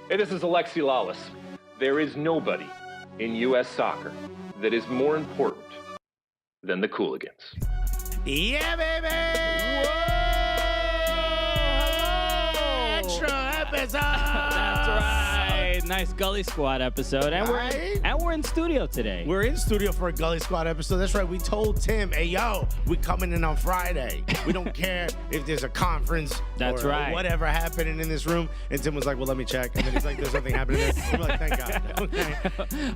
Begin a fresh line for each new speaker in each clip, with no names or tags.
Hey, this is Alexi Lawless. There is nobody in U.S. soccer that is more important than the Cooligans.
Yeah, baby! Whoa! Extra episode!
That's right. Nice Gully Squad episode. And we're in studio today.
We're in studio for a Gully Squad episode. That's right. We told Tim, hey, yo, we coming in on Friday. We don't care if there's a conference
That's
or
right.
whatever happening in this room. And Tim was like, well, let me check. And then he's like, there's something happening there. We're like, thank God. Okay,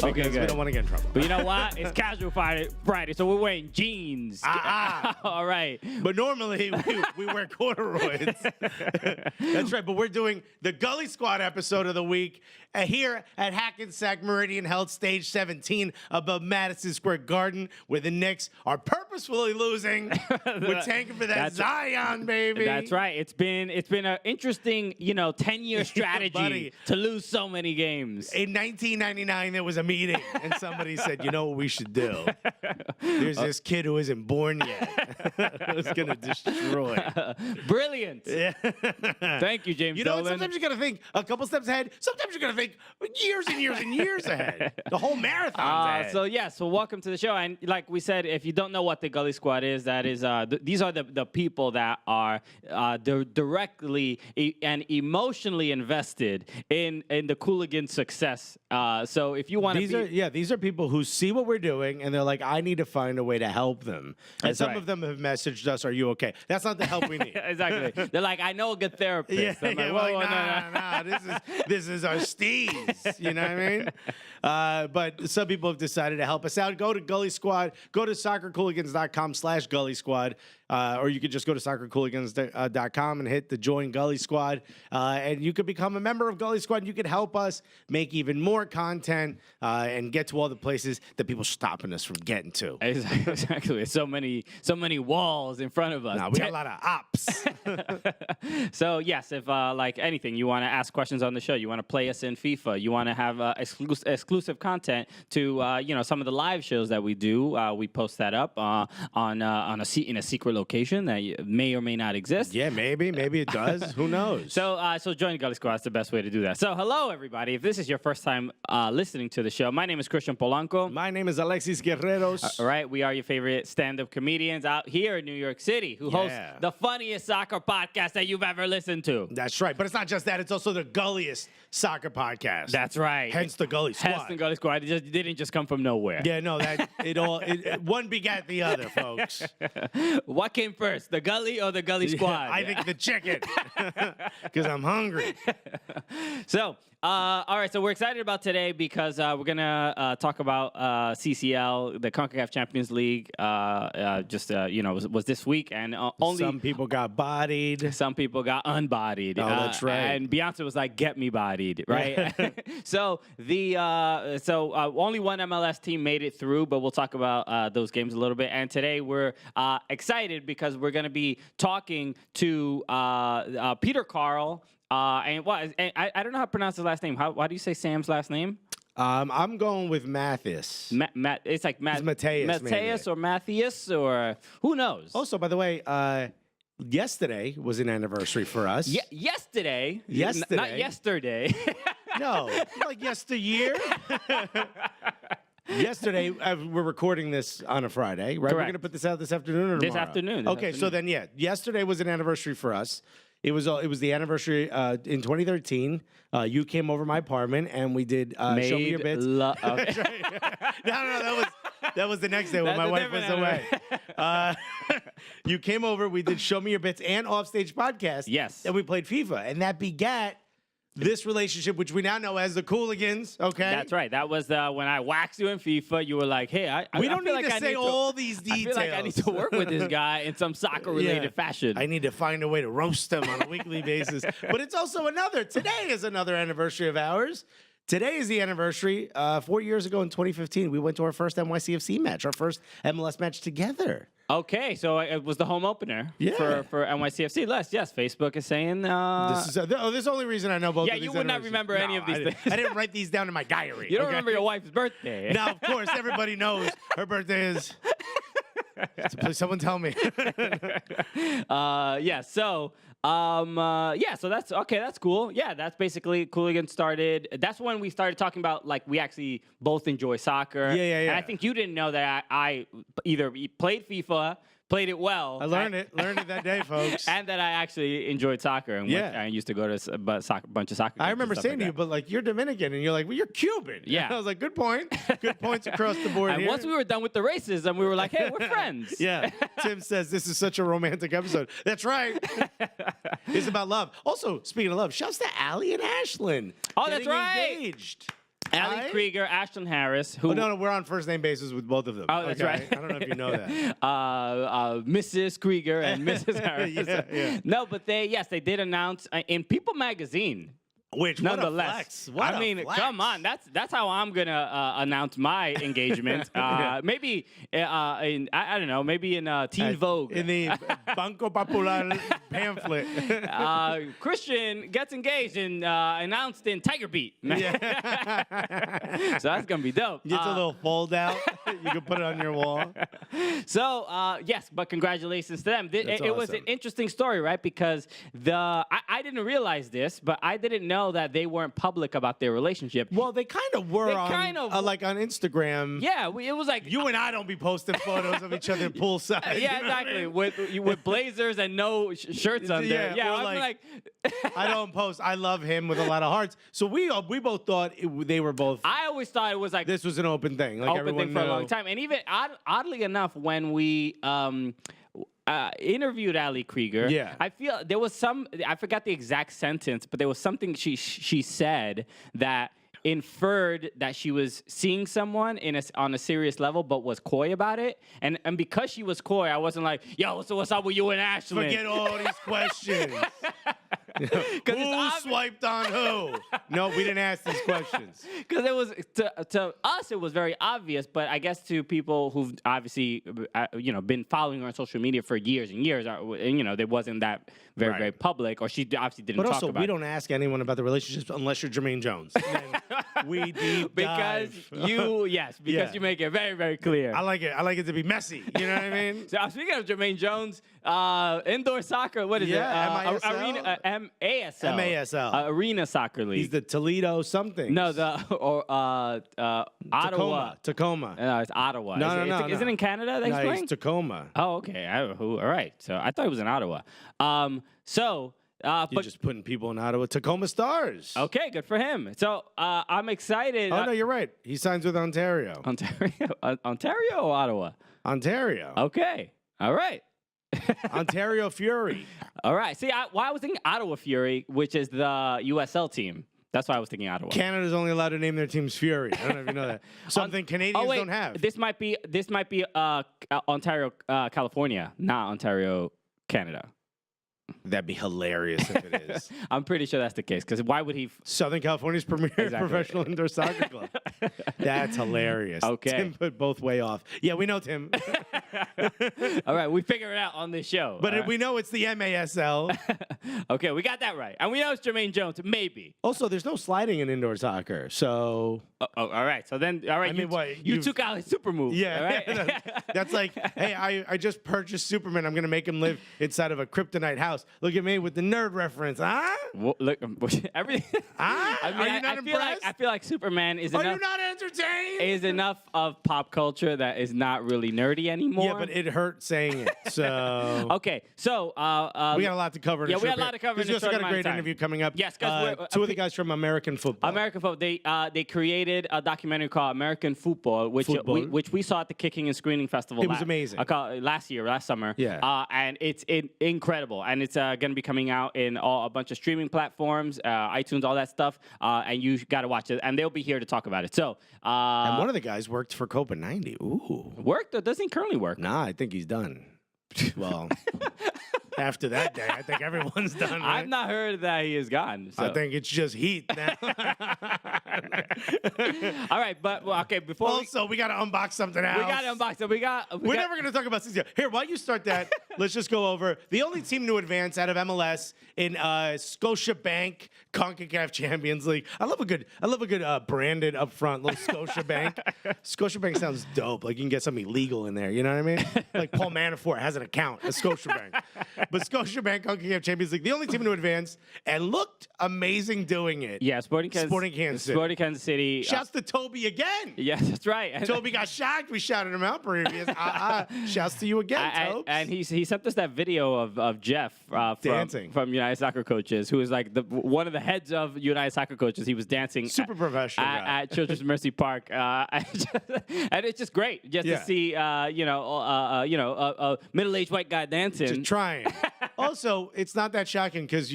Okay,
good. We don't want to get in trouble.
But you know what? It's casual Friday, so we're wearing jeans. All right.
But normally we wear corduroys. That's right. But we're doing the Gully Squad episode of the week here at Hackensack Meridian Health Stage 17 above Madison Square Garden, where the Knicks are purposefully losing. We're tanking for that Zion, baby.
That's right. It's been an interesting, 10-year strategy to lose so many games.
In 1999, there was a meeting, and somebody said, you know what we should do? There's this kid who isn't born yet who's going to destroy.
Brilliant.
Yeah.
Thank you, James Dolan.
Sometimes you got to think a couple steps ahead. Sometimes you got to think years and years and years ahead. The whole marathon's ahead.
So welcome to the show. And like we said, if you don't know what the Gully Squad is, that is these are the people that are directly and emotionally invested in the Cooligans' success. So if you want to
these are people who see what we're doing and they're like, I need to find a way to help them. And
That's
some
right.
of them have messaged us, are you okay? That's not the help we need.
Exactly. They're like, I know a good therapist.
Yeah,
I'm like,
we're
whoa,
like,
no.
nah, this is our steez. You know what I mean? But some people have decided to help us out. Go to Gully Squad. Go to soccercooligans.com/Gully Squad. Or you could just go to soccercooligans.com and hit the Join Gully Squad. And you could become a member of Gully Squad. And you could help us make even more content and get to all the places that people are stopping us from getting to.
Exactly. So many walls in front of us.
Nah, we got a lot of ops.
So yes, if like anything, you want to ask questions on the show, you want to play us in FIFA, you want to have exclusive content to some of the live shows that we do. We post that up in a secret location that may or may not exist.
Yeah, maybe it does. Who knows?
So join Gully Squad. That's the best way to do that. So hello everybody. If this is your first time listening to the show, my name is Christian Polanco.
My name is Alexis Guerreros.
All right, we are your favorite stand-up comedians out here in New York City who host the funniest soccer podcast that you've ever listened to.
That's right. But it's not just that. It's also the gulliest soccer podcast.
That's right.
Hence the Gully Squad.
Hence the Gully Squad. It didn't just come from nowhere.
Yeah, no, one begat the other, folks.
What came first, the Gully or the Gully Squad?
I think the chicken, because I'm hungry.
So, all right, so we're excited about today because we're going to talk about CCL, the CONCACAF Champions League, was this week. And only
some people got bodied.
Some people got unbodied.
Oh, that's right.
And Beyonce was like, get me bodied, right? So only one MLS team made it through, but we'll talk about those games a little bit. And today we're excited because we're going to be talking to Peter Karl. I don't know how to pronounce his last name. Why do you say Sam's last name?
I'm going with Mathius.
It's like
It's Mathius
or Mathius or who knows?
Also, by the way, yesterday was an anniversary for us.
Yesterday?
Yesterday.
Not yesterday.
No, like yesteryear. Yesterday, we're recording this on a Friday, right?
Correct.
We're going to put this out this afternoon or tomorrow?
This afternoon.
Okay, so then, yesterday was an anniversary for us. It was the anniversary in 2013. You came over my apartment and we did Show Me Your Bits.
Okay.
No, that was the next day when my wife was away. You came over, we did Show Me Your Bits and Offstage Podcast.
Yes.
And we played FIFA, and that begat this relationship, which we now know as the Cooligans, okay?
That's right. That was when I waxed you in FIFA. You were like, "Hey,
we don't
feel
need to say all these details.
I feel like I need to work with this guy in some soccer-related fashion.
I need to find a way to roast him on a weekly basis. But it's also today is another anniversary of ours. Today is the anniversary. 4 years ago in 2015, we went to our first NYCFC match, our first MLS match together.
Okay, so it was the home opener for NYCFC. Yes, Facebook is saying...
This is the only reason I know both of these.
Yeah, you would not remember any of these things.
I didn't write these down in my diary.
You don't remember your wife's birthday.
Now, of course, everybody knows her birthday is... So please, someone tell me.
So Yeah, so that's okay. That's cool. Yeah, that's basically Cooligans started. That's when we started talking about like we actually both enjoy soccer.
Yeah.
And I think you didn't know that I either played FIFA, played it well.
I learned it that day, folks.
And that I actually enjoyed soccer and I used to go to a bunch of soccer games
I remember saying to you, but like you're Dominican, and you're like, well, you're Cuban.
Yeah.
And I was like, good point. Good points across the board
And
here.
once we were done with the racism, we were like, hey, we're friends.
Yeah. Tim says this is such a romantic episode. That's right. It's about love. Also, speaking of love, shouts to Allie and Ashlyn.
Oh, that's
getting
right.
Engaged.
Allie
Right?
Krieger, Ashton Harris, who
No, we're on first name basis with both of them.
Oh, that's
Okay?
right.
I don't know if you know that.
Mrs. Krieger and Mrs. Harris.
Yeah.
No, but they did announce in People magazine.
Which,
Nonetheless,
what a flex. What
I mean,
a flex.
come on, that's how I'm gonna announce my engagement. Maybe I don't know, maybe in Teen Vogue.
In the Banco Popular pamphlet.
Christian gets engaged and announced in Tiger Beat.
Yeah.
So that's gonna be dope.
Gets a little fold out. You can put it on your wall.
So yes, but congratulations to them. It was an
awesome.
interesting story, right? Because I didn't realize this, but I didn't know that they weren't public about their relationship.
Well, they kind of were
They
on,
kind of-
like on Instagram.
Yeah, it was like
You and I don't be posting photos of each other poolside.
yeah,
you know what I
exactly.
mean?
With blazers and no shirts under.
Yeah,
Yeah,
we're
I'm
like-
like
I don't post. I love him with a lot of hearts. So we both thought they were both.
I always thought it was like
This was an open thing. Like
open
everyone
thing for a
knew.
long time. And even oddly enough, when we interviewed Ali Krieger,
Yeah.
I feel there was I forgot the exact sentence, but there was something she said that inferred that she was seeing someone on a serious level, but was coy about it. And because she was coy, I wasn't like, yo, so what's up with you and Ashley?
Forget all these questions. Who swiped on who? No, we didn't ask these questions.
Because it was to us, it was very obvious, but I guess to people who've obviously been following her on social media for years and years, there wasn't that very public, or she obviously didn't
But
talk
also,
about
we
it.
don't ask anyone about the relationships unless you're Jermaine Jones. Then we deep
Because
dive.
because you make it very, very clear.
I like it. I like it to be messy. You know what I mean?
So speaking of Jermaine Jones, indoor soccer, what is it?
MISL?
Arena, ASL.
MASL.
Arena Soccer League.
He's the Toledo something.
No, Ottawa.
Tacoma.
No, it's Ottawa.
No.
Is it in Canada that he's
No,
playing?
he's Tacoma.
Oh, okay. All right. So I thought it was in Ottawa.
You're
But
just putting people in Ottawa. Tacoma Stars.
okay, good for him. So I'm excited.
Oh, no, you're right. He signs with Ontario.
Ontario or Ottawa?
Ontario.
Okay. All right.
Ontario Fury.
All right. See, I was thinking Ottawa Fury, which is the USL team. That's why I was thinking Ottawa.
Canada's only allowed to name their teams Fury. I don't know if you know that. Something Canadians don't have.
This might be Ontario, California, not Ontario, Canada.
That'd be hilarious if it is.
I'm pretty sure that's the case. Because why would he?
Southern California's premier professional indoor soccer club. That's hilarious.
Okay.
Tim put both way off. Yeah, we know Tim.
All right, we figure it out on this show.
But
all right?
we know it's the MASL.
Okay, we got that right. And we know it's Jermaine Jones, maybe.
Also, there's no sliding in indoor soccer. So,
All right. So then, all right,
I mean, what,
you
you've-
took out his super move.
yeah.
All right?
That's like, hey, I just purchased Superman. I'm going to make him live inside of a kryptonite house. Look at me with the nerd reference. Huh?
Well, look, everything.
Huh?
I mean,
Are you not
I feel like Superman is
Are
enough.
you not entertained?
Is enough of pop culture that is not really nerdy anymore.
Yeah, but it hurt saying it. So
Okay, so
we got a lot to cover. In
yeah,
a
we
short
got a lot to
period.
cover in
We
a
also
short
got a
amount of
great
time.
interview coming up.
Yes, 'cause we're-
two of the guys from American Futbol.
American Futbol. They created a documentary called American Futbol, which we saw at the Kicking and Screening Festival.
It was amazing.
Last summer.
Yeah.
And it's incredible, and it's going to be coming out in a bunch of streaming platforms, iTunes, all that stuff. And you got to watch it, and they'll be here to talk about it. So.
And one of the guys worked for Copa 90. Ooh.
Worked or doesn't he currently work?
Nah, I think he's done. Well, after that day, I think everyone's done. Right?
I've not heard that he is gone. So.
I think it's just heat now.
All right, but okay. Before
also, we got to unbox something else.
we got to unbox it.
We're never going to talk about CCL. Here, while you start that, let's just go over the only team to advance out of MLS in Scotiabank CONCACAF Champions League. I love a good branded up front, little Scotiabank. Scotiabank sounds dope. Like you can get something illegal in there. You know what I mean? Like Paul Manafort has an account at Scotiabank. But Scotiabank CONCACAF Champions League, the only team to advance, and looked amazing doing it.
Yeah, Sporting Kansas City.
Shouts to Toby again.
Yes, that's right.
Toby got shocked. We shouted him out previous. Shouts to you again, Tobes.
And he sent us that video of Jeff from United Soccer Coaches, who is like one of the heads of United Soccer Coaches. He was dancing
super professional
at Children's Mercy Park, and it's just great to see a middle-aged white guy dancing.
Just trying. Also, it's not that shocking because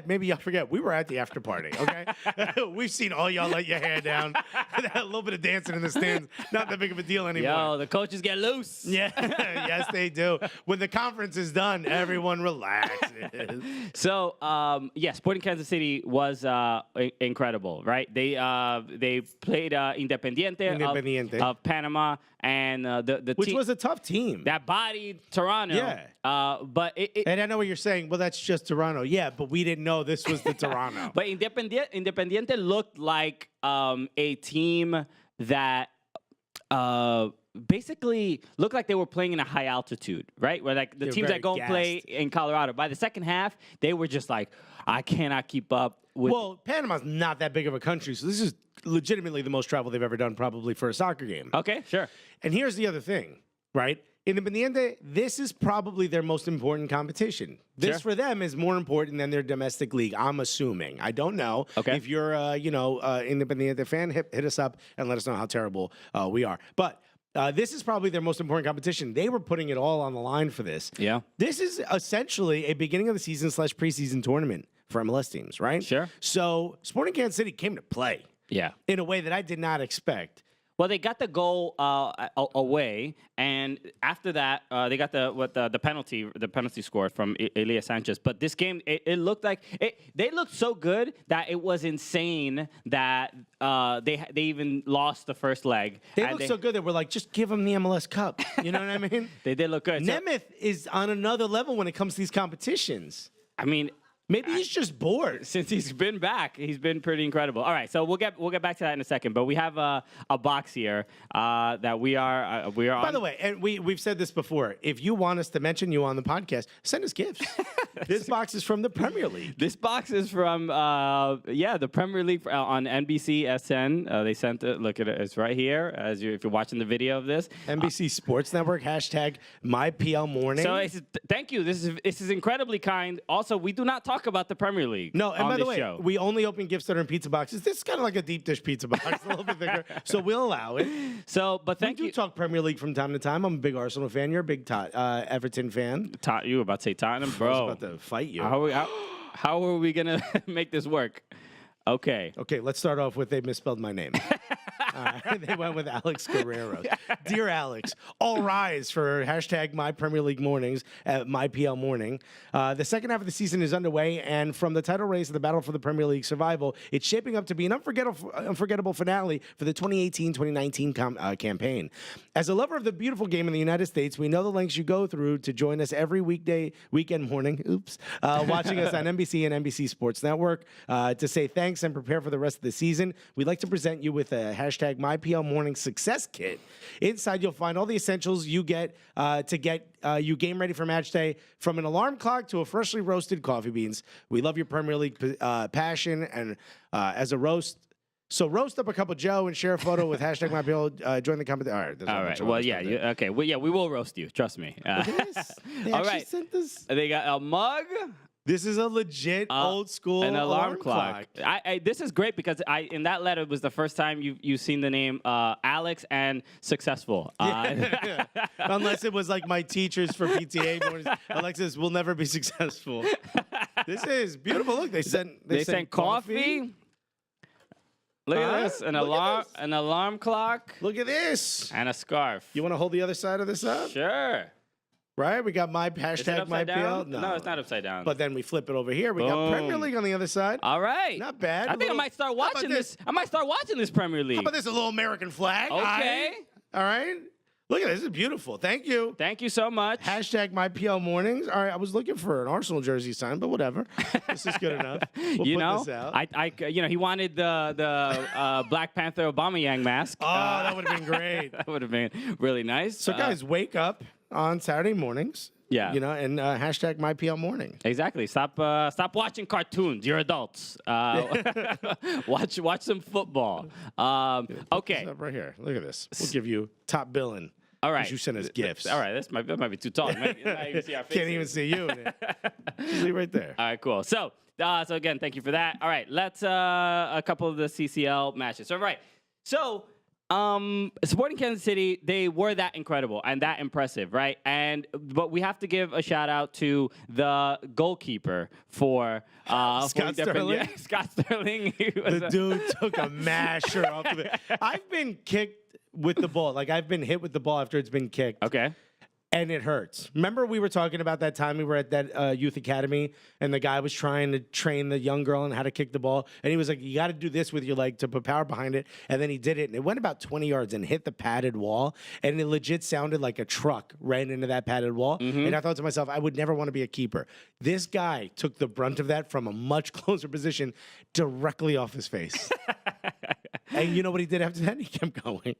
maybe y'all forget, we were at the after party, okay? We've seen all y'all let your hair down. A little bit of dancing in the stands, not that big of a deal anymore.
Yo, the coaches get loose.
Yeah, yes, they do. When the conference is done, everyone relaxes.
So, Sporting Kansas City was incredible, right? They played Independiente. Of Panama, and
which was a tough team.
That bodied Toronto.
Yeah.
But
and I know what you're saying. Well, that's just Toronto. Yeah, but we didn't know this was the Toronto.
But Independiente looked like a team that basically looked like they were playing in a high altitude, right? Where like the teams that go and play in Colorado. By the second half, they were just like, I cannot keep up with.
Well, Panama's not that big of a country, so this is legitimately the most travel they've ever done, probably for a soccer game.
Okay, sure.
And here's the other thing, right? Independiente, this is probably their most important competition. This for them is more important than their domestic league, I'm assuming. I don't know.
Okay.
If you're Independiente fan, hit us up and let us know how terrible we are. But this is probably their most important competition. They were putting it all on the line for this.
Yeah.
This is essentially a beginning of the season / preseason tournament for MLS teams, right?
Sure.
So Sporting Kansas City came to play.
Yeah.
In a way that I did not expect.
Well, they got the goal away, and after that, they got the penalty score from Elias Sanchez. But this game, it looked like they looked so good that it was insane that they even lost the first leg.
They looked so good that we're like, just give them the MLS Cup. You know what I mean?
They did look good.
Nemeth is on another level when it comes to these competitions.
I mean.
Maybe he's just bored.
Since he's been back, he's been pretty incredible. All right, so we'll get back to that in a second. But we have a box here that we are
By the way, and we've said this before. If you want us to mention you on the podcast, send us gifts. This box is from the Premier League.
This box is from the Premier League on NBC SN. They sent it. Look at it. It's right here. If you're watching the video of this,
NBC Sports Network #MyPLMorning.
So thank you. This is incredibly kind. Also, we do not talk about the Premier League.
No, and by the way,
show.
we only open gifts that are in pizza boxes. This is kind of like a deep dish pizza box, a little bit bigger. So we'll allow it.
So, but thank you.
We do talk Premier League from time to time. I'm a big Arsenal fan. You're a big Everton fan.
You were about to say Tottenham, bro.
I was about to fight you.
How are we gonna make this work? Okay,
let's start off with they misspelled my name. They went with Alex Guerrero. Dear Alex, all rise for #MyPremierLeagueMornings at MyPLMorning. The second half of the season is underway, and from the title race to the battle for the Premier League survival, it's shaping up to be an unforgettable finale for the 2018-2019 campaign. As a lover of the beautiful game in the United States, we know the lengths you go through to join us every weekend morning, watching us on NBC and NBC Sports Network. To say thanks and prepare for the rest of the season, we'd like to present you with a #MyPLMorning Success Kit. Inside, you'll find all the essentials you get to get you game ready for match day, from an alarm clock to a freshly roasted coffee beans. We love your Premier League passion, and as a roast. So roast up a cup of Joe and share a photo with #MyPL. Join the company. All right.
All right. Well, yeah. Okay. Well, yeah, we will roast you. Trust me.
Look at this. They
all
actually
right.
sent this.
They got a mug.
This is a legit old school
an alarm clock.
clock.
This is great because in that letter was the first time you've seen the name Alex and successful.
Unless it was like my teachers for PTA mornings. Alexis will never be successful. This is beautiful. Look, they sent coffee.
Look at this, an alarm clock.
Look at this.
And a scarf.
You want to hold the other side of this up?
Sure.
Right? We got my
#MyPL.
No,
No, it's not upside down.
But then we flip it over here. We got Premier League on the other side.
All right.
Not bad.
I think I might start watching this. I might start watching this Premier League.
How about this? A little American flag.
Okay.
All right. Look at this. This is beautiful. Thank you.
Thank you so much.
Hashtag my PL mornings. All right, I was looking for an Arsenal jersey sign, but whatever. This is good enough. We'll
You
put
know,
this out.
you know, he wanted the Black Panther Aubameyang mask.
Oh, that would have been great.
That would have been really nice.
So, guys, wake up on Saturday mornings.
Yeah.
You know, and hashtag my PL morning.
Exactly. Stop watching cartoons. You're adults. Watch some football. Okay.
Right here. Look at this. We'll give you top billing.
All right.
You send us gifts.
All right. That might be too tall. You might not even see our faces.
Can't even see you in it. See right there.
All right, cool. So again, thank you for that. All right, let's a couple of the CCL matches. All right. So Sporting Kansas City, they were that incredible and that impressive, right? But we have to give a shout out to the goalkeeper for
Scott Sterling.
Yeah, Scott Sterling.
The dude took a masher off of it. I've been kicked with the ball. Like, I've been hit with the ball after it's been kicked.
Okay.
And it hurts. Remember we were talking about that time we were at that youth academy and the guy was trying to train the young girl on how to kick the ball. And he was like, you got to do this with your leg to put power behind it. And then he did it. And it went about 20 yards and hit the padded wall. And it legit sounded like a truck ran into that padded wall.
Mm-hmm.
And I thought to myself, I would never want to be a keeper. This guy took the brunt of that from a much closer position directly off his face. And you know what he did after that? He kept going.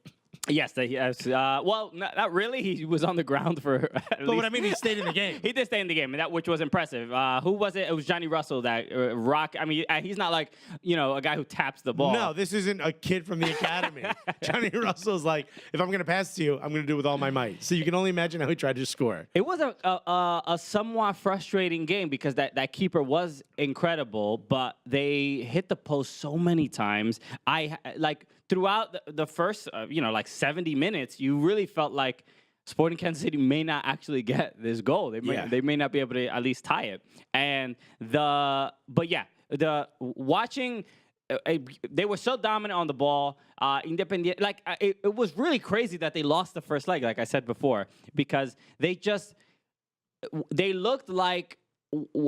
Yes, well, not really. He was on the ground for.
But what I mean, he stayed in the game.
He did stay in the game, and which was impressive. Who was it? It was Johnny Russell that rock. I mean, he's not like a guy who taps the ball.
No, this isn't a kid from the academy. Johnny Russell's like, if I'm going to pass to you, I'm going to do it with all my might. So you can only imagine how he tried to score.
It was a somewhat frustrating game because that keeper was incredible, but they hit the post so many times. Throughout the first, 70 minutes, you really felt like Sporting Kansas City may not actually get this goal. They may not be able to at least tie it. Watching, they were so dominant on the ball. Independiente, it was really crazy that they lost the first leg, like I said before, because they looked like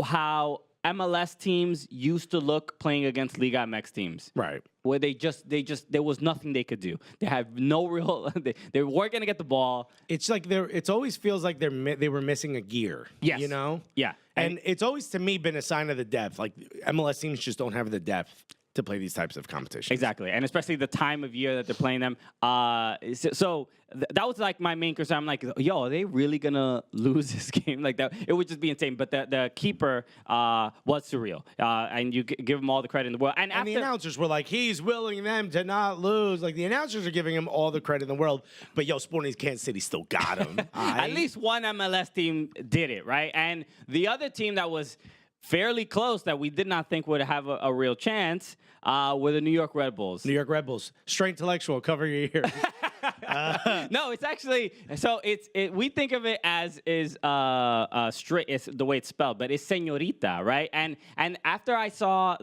how MLS teams used to look playing against Liga MX teams.
Right.
Where there was nothing they could do. They have no real, they weren't going to get the ball.
It's like it always feels like they were missing a gear.
Yes.
You know?
Yeah.
And it's always, to me, been a sign of the depth. Like, MLS teams just don't have the depth to play these types of competitions.
Exactly. And especially the time of year that they're playing them. That was like my main concern. I'm like, yo, are they really going to lose this game? Like that, it would just be insane. But the keeper was surreal. And you give him all the credit in the world. And
the announcers were like, he's willing them to not lose. Like, the announcers are giving him all the credit in the world. But, yo, Sporting Kansas City still got him.
At least one MLS team did it, right? And the other team that was fairly close that we did not think would have a real chance were the New York Red Bulls.
New York Red Bulls. Straight intellectual. Cover your ears.
No, it's actually we think of it as straight. It's the way it's spelled, but it's señorita, right? And after I saw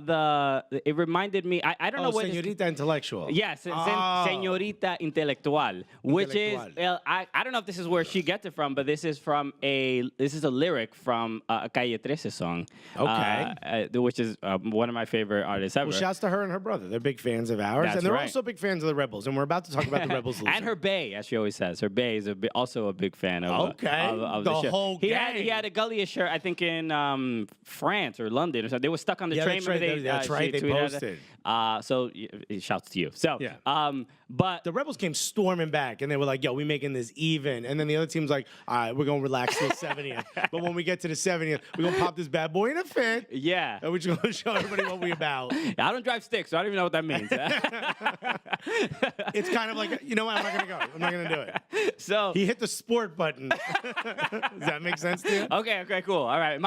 it reminded me. I don't know what
señorita intellectual.
Yes, señorita intelectual, which is I don't know if this is where she gets it from, but this is a lyric from a Calle 13 song.
Okay,
which is one of my favorite artists ever.
Well, shouts to her and her brother. They're big fans of ours,
That's
and they're
right.
also big fans of the Rebels. And we're about to talk about the Rebels losing.
And her bae, as she always says. Her bae is also a big fan of
the
show.
whole gang.
He had a Gully shirt, I think, in France or London or something. They were stuck on the train.
That's right. They posted.
So shouts to you. So but
the Rebels came storming back, and they were like, yo, we making this even. And then the other team's like, all right, we're going to relax till 70th. But when we get to the 70th, we're going to pop this bad boy in a fit.
Yeah.
And we're just going to show everybody what we about.
I don't drive sticks, so I don't even know what that means.
It's kind of like, you know what? I'm not going to go. I'm not going to do it.
So
he hit the sport button. Does that make sense to you?
Okay, cool. All right.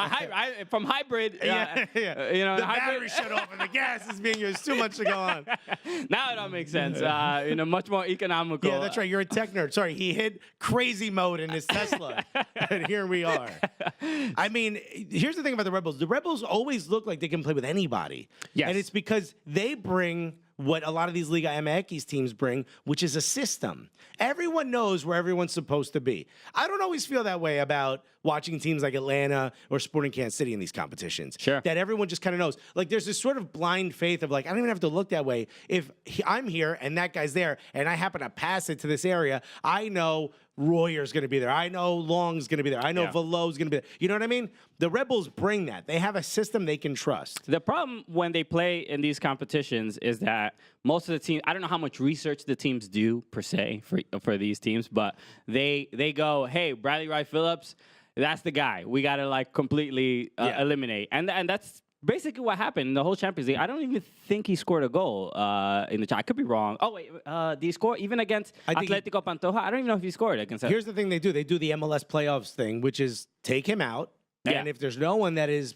From hybrid.
Yeah. The battery
hybrid
shut off and the gas is being used. Too much to go on.
Now it all makes sense. In a much more economical.
Yeah, that's right. You're a tech nerd. Sorry, he hit crazy mode in his Tesla. And here we are. I mean, here's the thing about the Rebels. The Rebels always look like they can play with anybody.
Yes.
And it's because they bring what a lot of these Liga MX teams bring, which is a system. Everyone knows where everyone's supposed to be. I don't always feel that way about watching teams like Atlanta or Sporting Kansas City in these competitions.
Sure.
That everyone just kind of knows. Like, there's this sort of blind faith of like, I don't even have to look that way. If I'm here and that guy's there and I happen to pass it to this area, I know Royer's going to be there. I know Long's going to be there. I know Velo's going to be there. You know what I mean? The Red Bulls bring that. They have a system they can trust.
The problem when they play in these competitions is that most of the teams, I don't know how much research the teams do per se for these teams, but they go, hey, Bradley Wright Phillips, that's the guy. We got to like completely eliminate. And that's basically what happened in the whole Champions League. I don't even think he scored a goal in the. I could be wrong. Oh wait, did he score even against Atletico Pantoja? I don't even know if he scored against.
Here's the thing they do. They do the MLS playoffs thing, which is take him out, and if there's no one that is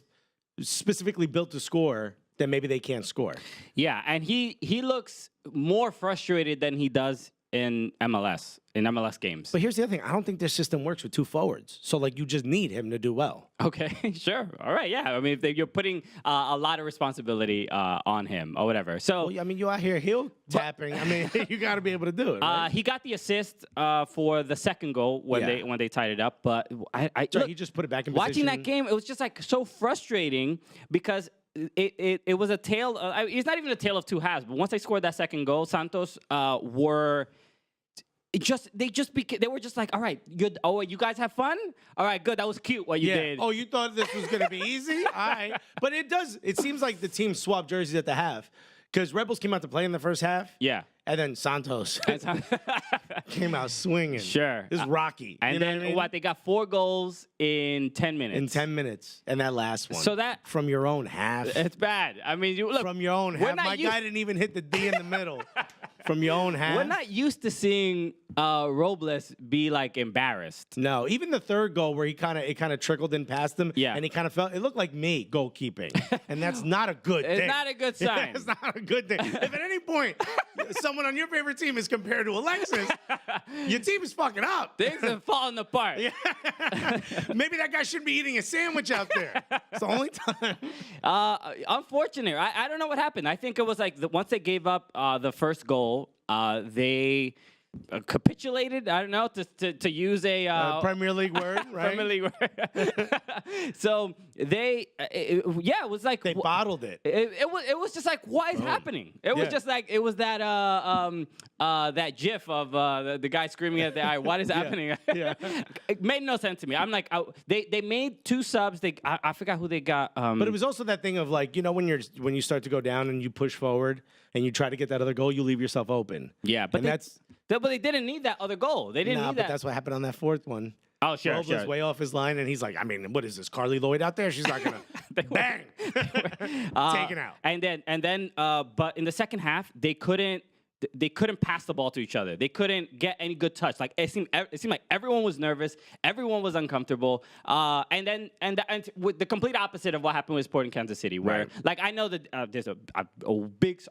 specifically built to score, then maybe they can't score.
Yeah, and he looks more frustrated than he does in MLS games.
But here's the other thing. I don't think their system works with two forwards. So, like, you just need him to do well.
Okay, sure. All right, yeah. I mean, if you're putting a lot of responsibility on him or whatever. So,
well, I mean, you out here heel tapping. I mean, you got to be able to do it, right?
He got the assist for the second goal when they tied it up. But
look, he just put it back in position.
Watching that game, it was just, like, so frustrating because it was a tale. It's not even a tale of two halves. But once they scored that second goal, Santos were... They were just like, all right, good. Oh, you guys have fun? All right, good. That was cute what you did.
Oh, you thought this was going to be easy? All right. But it seems like the team swapped jerseys at the half because Red Bulls came out to play in the first half.
Yeah.
And then Santos came out swinging.
Sure.
This is Rocky.
And then they got 4 goals in 10 minutes.
In 10 minutes. And that last one.
So that...
From your own half.
It's bad. I mean, look.
From your own half. My guy didn't even hit the D in the middle. From your own half.
We're not used to seeing Robles be, like, embarrassed.
No. Even the third goal where it kind of trickled in past him.
Yeah.
And he kind of felt... It looked like me goalkeeping. And that's not a good thing.
It's not a good sign.
It's not a good thing. If at any point someone on your favorite team is compared to Alexis, your team is fucking up.
Things are falling apart.
Yeah. Maybe that guy shouldn't be eating a sandwich out there. It's the only time.
Unfortunate. I don't know what happened. I think it was like once they gave up the first goal, they capitulated. I don't know to use a
Premier League word, right?
Premier League word. So it was like
they bottled it.
It was just like, what is happening? It was just like it was that that GIF of the guy screaming at the eye. What is happening?
Yeah.
It made no sense to me. I'm like, they made 2 subs. I forgot who they got.
But it was also that thing of like, you know, when you start to go down and you push forward and you try to get that other goal, you leave yourself open.
Yeah, but but they didn't need that other goal. They didn't need that.
But that's what happened on that fourth one.
Oh, sure,
Robles way off his line, and he's like, I mean, what is this, Carly Lloyd out there? She's not gonna bang, taken out.
And then, but in the second half, they couldn't pass the ball to each other. They couldn't get any good touch. Like it seemed like everyone was nervous, everyone was uncomfortable. And with the complete opposite of what happened with Sporting Kansas City, where like I know that there's a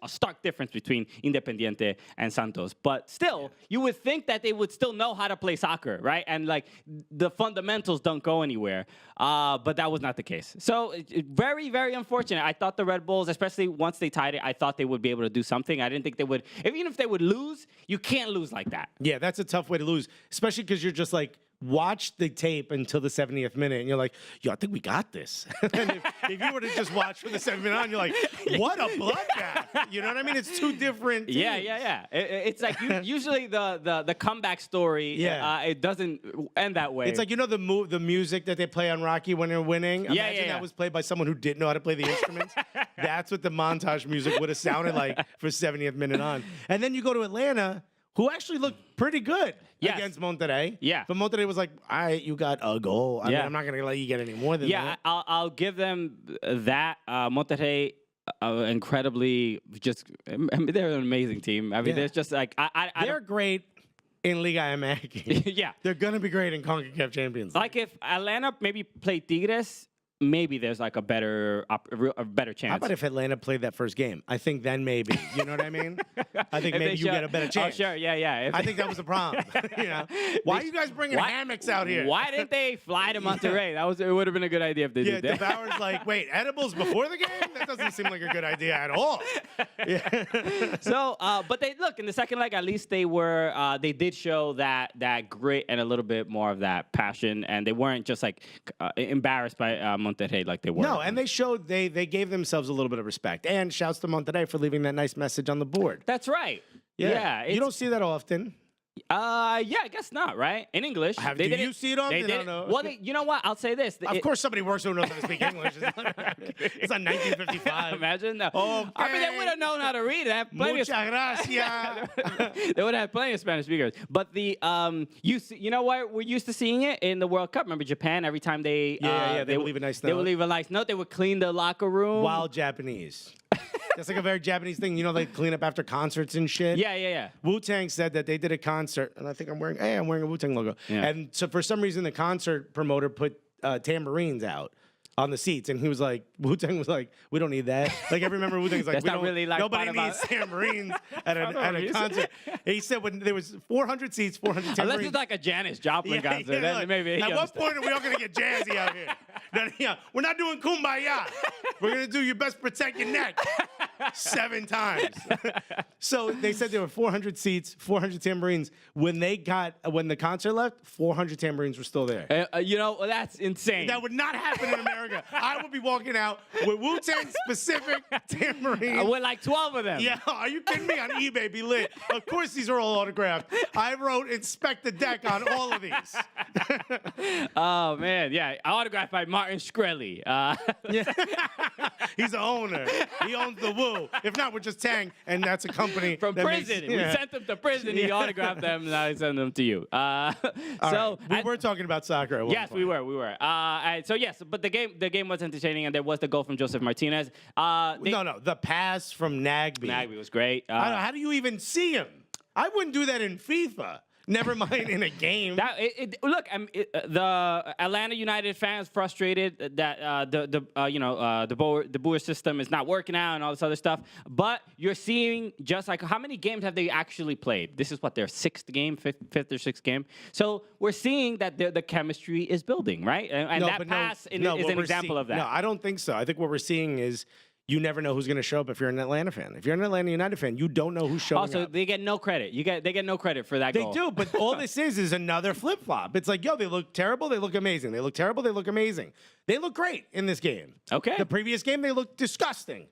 stark difference between Independiente and Santos, but still, you would think that they would still know how to play soccer, right? And like the fundamentals don't go anywhere. But that was not the case. So very, very unfortunate. I thought the Red Bulls, especially once they tied it, I thought they would be able to do something. I didn't think they would. Even if they would lose, you can't lose like that.
Yeah, that's a tough way to lose, especially because you're just like, watch the tape until the 70th minute, and you're like, yo, I think we got this. And if you were to just watch from the 70th minute on, you're like, what a bloodbath. You know what I mean? It's 2 different teams.
Yeah. It's like usually the comeback story, it doesn't end that way.
It's like, you know the music that they play on Rocky when they're winning? Imagine that was played by someone who didn't know how to play the instruments. That's what the montage music would have sounded like for 70th minute on. And then you go to Atlanta, who actually looked pretty good against Monterrey.
Yeah.
But Monterrey was like, all right, you got a goal. I mean, I'm not going to let you get any more than that.
Yeah, I'll give them that. Monterrey, incredibly, I mean, they're an amazing team. I mean, there's just like...
They're great in Liga MX.
Yeah.
They're going to be great in CONCACAF Champions League.
Like if Atlanta maybe played Tigres, maybe there's like a better chance.
How about if Atlanta played that first game? I think then maybe. You know what I mean? I think maybe you get a better chance.
Oh, sure. Yeah.
I think that was the problem. You know? Why are you guys bringing hammocks out here?
Why didn't they fly to Monterrey? It would have been a good idea if they did that.
Yeah, DeBauer's like, wait, edibles before the game? That doesn't seem like a good idea at all. Yeah.
So, but they look in the second leg. At least they did show that grit and a little bit more of that passion, and they weren't just like embarrassed by Monterrey like they were.
No, and they showed they gave themselves a little bit of respect. And shouts to Monterrey for leaving that nice message on the board.
That's right. Yeah,
you don't see that often.
Yeah, I guess not, right? In English.
Do you see it often? I don't know.
Well, you know what? I'll say this.
Of course, somebody works who knows how to speak English. It's not 1955.
Imagine that.
Okay.
I mean, they would have known how to read. They have plenty
Muchas gracias.
They would have plenty of Spanish speakers. But you know what? We're used to seeing it in the World Cup. Remember Japan? Every time they
would leave a nice note.
They would leave a nice note. They would clean the locker room.
Wild Japanese. That's like a very Japanese thing. You know, they clean up after concerts and shit.
Yeah.
Wu-Tang said that they did a concert, and I think I'm wearing a Wu-Tang logo.
Yeah.
And so for some reason, the concert promoter put tambourines out on the seats, and he was like, Wu-Tang was like, we don't need that. Like, every member of Wu-Tang's like,
That's not really like
nobody needs tambourines at a concert. He said when there was 400 seats, 400 tambourines.
Unless it's like a Janis Joplin concert, then
like,
maybe.
At what point are we all gonna get jazzy out here? We're not doing Kumbaya. We're gonna do your best protect your neck 7 times. So they said there were 400 seats, 400 tambourines. When the concert left, 400 tambourines were still there.
You know, that's insane.
That would not happen in America. I would be walking out with Wu-Tang specific tambourines.
With like 12 of them.
Yeah, are you kidding me? On eBay, be lit. Of course, these are all autographed. I wrote "Inspect the Deck" on all of these.
Oh man, yeah, autographed by Martin Shkreli.
Yeah. He's the owner. He owns the Woo. If not, we're just Tang, and that's a company
From prison. We sent them to prison. He autographed them, and now he sent them to you.
We were talking about soccer at one
yes,
point.
we were. So yes, but the game was entertaining, and there was the goal from Joseph Martinez.
No, the pass from Nagby.
Nagby was great.
How do you even see him? I wouldn't do that in FIFA. Never mind in a game.
Look, the Atlanta United fans frustrated that the Boer system is not working out and all this other stuff. But you're seeing just like how many games have they actually played? This is what their fifth or sixth game. So we're seeing that the chemistry is building, right? And that pass is an example of that.
No, I don't think so. I think what we're seeing is you never know who's going to show up if you're an Atlanta fan. If you're an Atlanta United fan, you don't know who's showing
also,
up.
they get no credit. They get no credit for that goal.
They do, but all this is another flip-flop. It's like, yo, they look terrible, they look amazing. They look terrible, they look amazing. They look great in this game.
Okay.
The previous game, they look disgusting.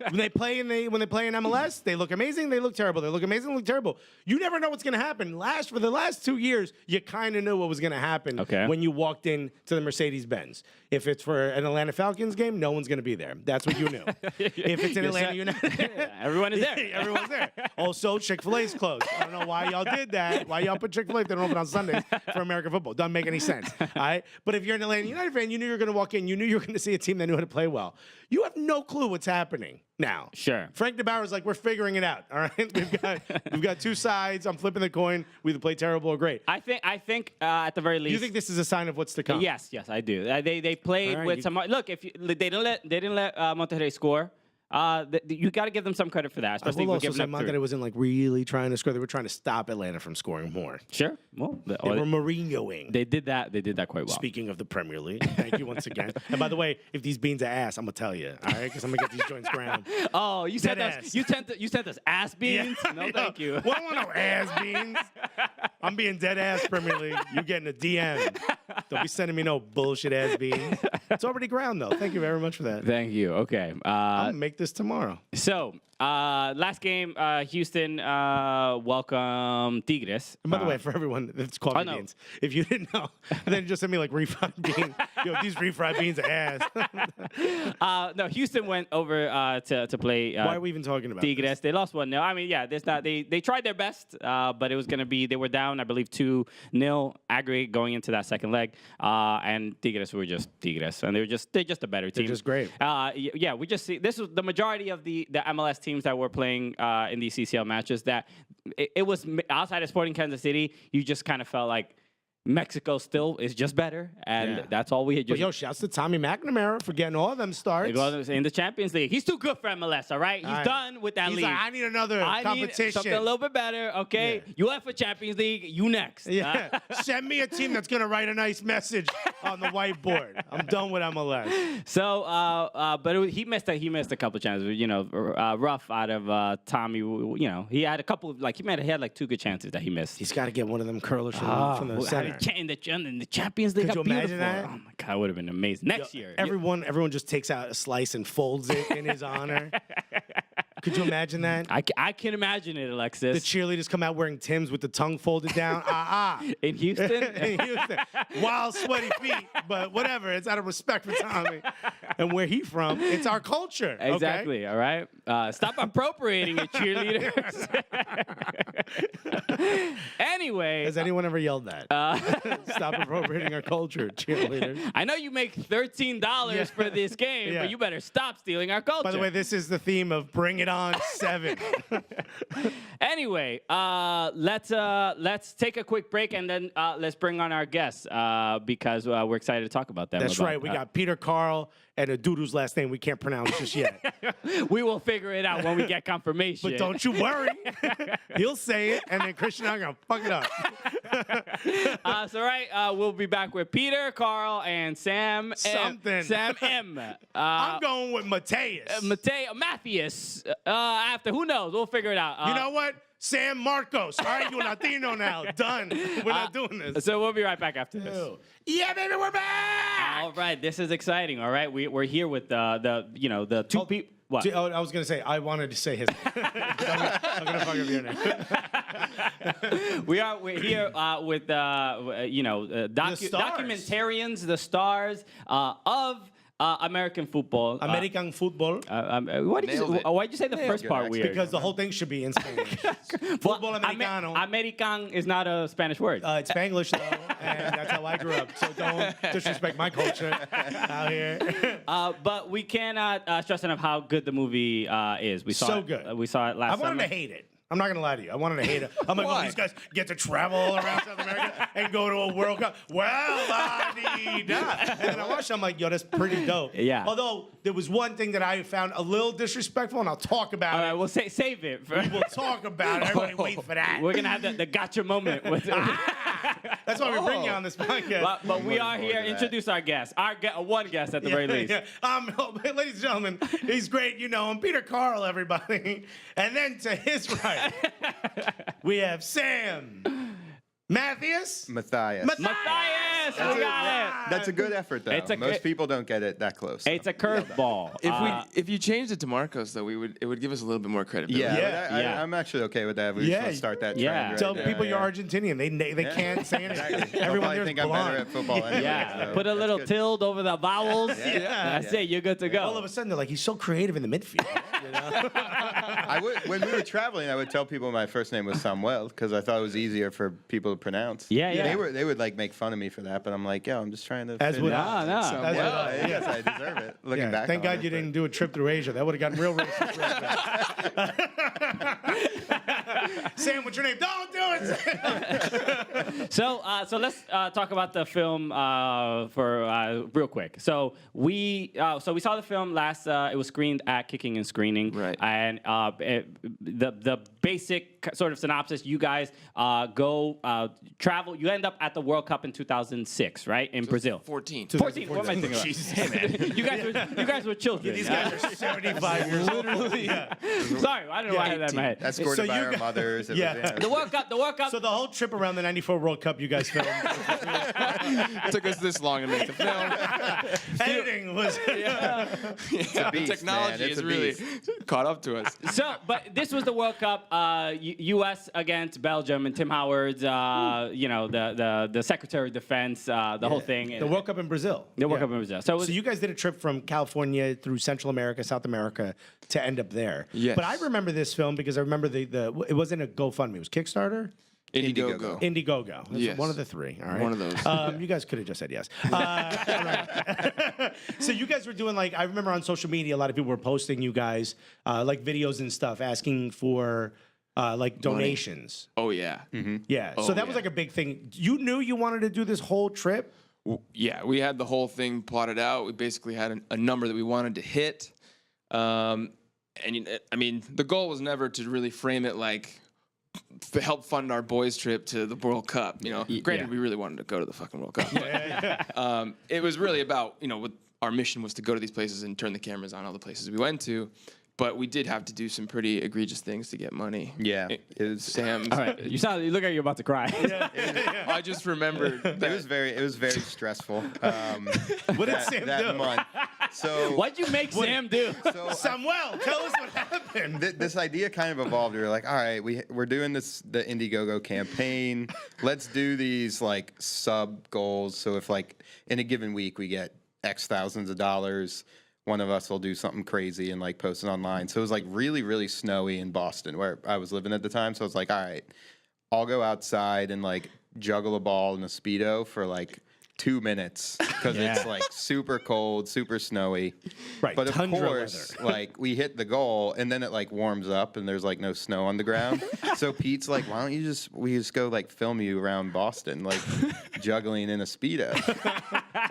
when they play in MLS, they look amazing, they look terrible. They look amazing, they look terrible. You never know what's going to happen. For the last 2 years, you kind of knew what was going to happen when you walked in to the Mercedes-Benz. If it's for an Atlanta Falcons game, no one's going to be there. That's what you knew. If it's an Atlanta United,
everyone is there.
Everyone's there. Also, Chick-fil-A's closed. I don't know why y'all did that. Why y'all put Chick-fil-A if they don't open on Sundays for American football? Doesn't make any sense. All right? But if you're an Atlanta United fan, you knew you were going to walk in. You knew you were going to see a team that knew how to play well. You have no clue what's happening now.
Sure.
Frank DeBauer's like, we're figuring it out. All right? We've got 2 sides. I'm flipping the coin. We either play terrible or great.
I think at the very least.
Do you think this is a sign of what's to come?
Yes, I do. They played with some. Look, if they didn't let Monterrey score. You got to give them some credit for that, especially for giving up
Monterrey wasn't like really trying to score. They were trying to stop Atlanta from scoring more.
Sure. Well,
they were Mourinhoing.
They did that. They did that quite well.
Speaking of the Premier League, thank you once again. And by the way, if these beans are ass, I'm gonna tell you, all right? Because I'm gonna get these joints ground.
Oh, you sent us ass beans?
Yeah,
no, thank you.
Well, I want no ass beans. I'm being dead ass Premier League. You getting a DM? Don't be sending me no bullshit ass beans. It's already ground though. Thank you very much for that.
Thank you. Okay.
I'll make this tomorrow.
So, last game, Houston welcome Tigres.
And by the way, for everyone that's coffee beans, if you didn't know, then just send me like refried beans. Yo, these refried beans are ass.
No, Houston went over to play.
Why are we even talking about
Tigres?
this?
They lost 1-0. I mean, yeah, they tried their best, but it was going to be, they were down, I believe, 2-0 aggregate going into that second leg. And Tigres were just Tigres. And they're just a better team.
They're just great.
Yeah, we just see, this was the majority of the MLS teams that were playing in these CCL matches that it was outside of Sporting Kansas City, you just kind of felt like Mexico still is just better, and that's all we had.
But
Just
yo, shouts to Tommy McNamara for getting all them starts.
in the Champions League. He's too good for MLS, all right? He's done with that
He's
league.
like, I need another competition.
Need something a little bit better, okay? UEFA Champions League, you next.
Yeah, send me a team that's gonna write a nice message on the whiteboard. I'm done with MLS.
So, but he missed a couple chances. You know, rough out of Tommy. You know, he had a couple of he had like 2 good chances that he missed.
He's got to get one of them curlers from the center.
In the Champions League.
Could you imagine that?
Oh my God, it would have been amazing. Next year,
everyone just takes out a slice and folds it in his honor. Could you imagine that?
I can imagine it, Alexis.
The cheerleaders come out wearing Timbs with the tongue folded down.
In Houston?
In Houston. Wild, sweaty feet. But whatever. It's out of respect for Tommy. And where he from, it's our culture.
Exactly.
Okay?
All right. Stop appropriating it, cheerleaders. Anyway.
Has anyone ever yelled that? Stop appropriating our culture, cheerleaders.
I know you make $13 for this game, but you better stop stealing our culture.
By the way, this is the theme of Bring It On 7.
Anyway, let's take a quick break and then let's bring on our guests because we're excited to talk about them.
That's right. We got Peter, Karl, and a dude whose last name we can't pronounce just yet.
We will figure it out when we get confirmation.
But don't you worry. He'll say it, and then Christian and I are going to fuck it up.
We'll be back with Peter, Karl, and Sam. Sam M.
I'm going with Mathius.
Mathius. After, who knows? We'll figure it out.
You know what? Sam Marcos. All right, you're Latino now. Done. We're not doing this.
So we'll be right back after this.
Yeah, baby, we're back.
All right, this is exciting. All right, we're here with the 2 people. What?
I was gonna say I wanted to say his name. I'm gonna fuck up your name.
We're here with documentarians, the stars of American football.
American Futbol.
Why'd you say the first part weird?
Because the whole thing should be in Spanish. Football Americano.
American is not a Spanish word.
It's Spanglish, though, and that's how I grew up. So don't disrespect my culture out here.
But we cannot stress enough how good the movie is. We saw it.
Good.
We saw it last summer.
I wanted to hate it. I'm not going to lie to you. I wanted to hate it. I'm like, these guys get to travel all around South America and go to a World Cup. Well, la-dee-da. And then I watched it, I'm like, yo, that's pretty dope.
Yeah.
Although, there was one thing that I found a little disrespectful, and I'll talk about it.
All right, well, save it.
We'll talk about it. Everybody wait for that.
We're going to have the gotcha moment.
That's why we bring you on this podcast.
But we are here. Introduce our guest. One guest at the very least.
Ladies and gentlemen, he's great. You know him. Peter, Karl, everybody. And then to his right, we have Sam. Mathius?
Mathius.
We got it.
That's a good effort, though. Most people don't get it that close.
It's a curveball.
If you changed it to Marcos, though, it would give us a little bit more credibility.
I'm actually okay with that. We should start that trend right
Tell
there.
people you're Argentinian. They can't say anything.
Exactly.
Everyone
I
there's
think I'm
blonde.
better at football anyway.
Yeah,
so
put a little
that's
tilde over the vowels. That's it. You're good to go.
All of a sudden, they're like, he's so creative in the midfield. You know?
When we were traveling, I would tell people my first name was Samuel because I thought it was easier for people to pronounce.
Yeah.
They would like make fun of me for that, but I'm like, yo, I'm just trying to.
As would
I. No.
I guess I deserve it. Looking back.
Thank God you didn't do a trip through Asia. That would have gotten real racist. Sam, what's your name? Don't do it.
So let's talk about the film for real quick. So we saw the film last. It was screened at Kicking and Screening.
Right.
And the basic sort of synopsis: you guys go travel. You end up at the World Cup in 2006, right, in Brazil.
14.
14. What am I thinking about?
Jesus, hey, man.
you guys were children.
These guys are 75 years old. Literally.
Sorry, I don't know why I had that in my head.
Escorted by our mothers.
The World Cup.
So the whole trip around the '94 World Cup, you guys filmed.
It took us this long to make the film.
Editing was.
a beast,
technology
man. It's
has
a
really
beast.
caught up to us.
So, but this was the World Cup, U.S. against Belgium, and Tim Howard's, the Secretary of Defense, the whole thing.
The World Cup in Brazil.
The World Cup in Brazil. So
So you guys did a trip from California through Central America, South America to end up there.
Yes.
But I remember this film because I remember it wasn't a GoFundMe. It was Kickstarter?
Indiegogo.
Indiegogo. That's
Yes.
one of the three. All right.
One of those.
You guys could have just said yes. So you guys were doing I remember on social media, a lot of people were posting you guys like videos and stuff asking for like donations.
Oh yeah.
Yeah.
Oh,
So that was
yeah.
like a big thing. You knew you wanted to do this whole trip?
Yeah, we had the whole thing plotted out. We basically had a number that we wanted to hit. I mean, the goal was never to really frame it like help fund our boys' trip to the World Cup. You know, granted, we really wanted to go to the fucking World Cup. But, it was really about, what our mission was to go to these places and turn the cameras on all the places we went to. But we did have to do some pretty egregious things to get money.
Yeah,
it
it was.
Sam's.
All right, you look like you're about to cry.
I just remembered that.
It was very stressful.
What did Sam
that
do?
month. So
What'd you make Sam do?
So
Samuel, tell us what happened.
this idea kind of evolved. We were like, all right, we're doing the Indiegogo campaign. Let's do these like sub goals. So if like in a given week we get X thousands of dollars, one of us will do something crazy and like post it online. So it was like really, really snowy in Boston where I was living at the time. So I was like, all right, I'll go outside and like juggle a ball in a Speedo for like 2 minutes because it's like super cold, super snowy.
Right,
But of
tundra
course,
weather.
like we hit the goal and then it like warms up and there's like no snow on the ground. So Pete's like, why don't we just go like film you around Boston, like juggling in a Speedo.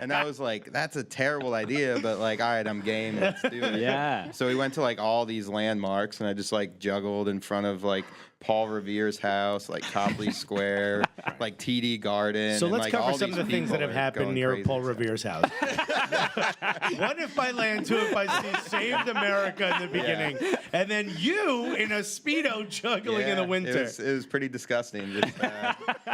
And I was like, that's a terrible idea, but like, all right, I'm game. Let's do it.
Yeah.
So we went to like all these landmarks and I just like juggled in front of like Paul Revere's house, like Copley Square, like TD Garden.
So
and,
let's
like,
cover
all
some of the
these
things that
people
have
are
happened
going
near
crazy.
Paul Revere's house. One if by land, two if by sea, saved America in the beginning. And then you in a Speedo juggling in the winter.
It was pretty disgusting. Just,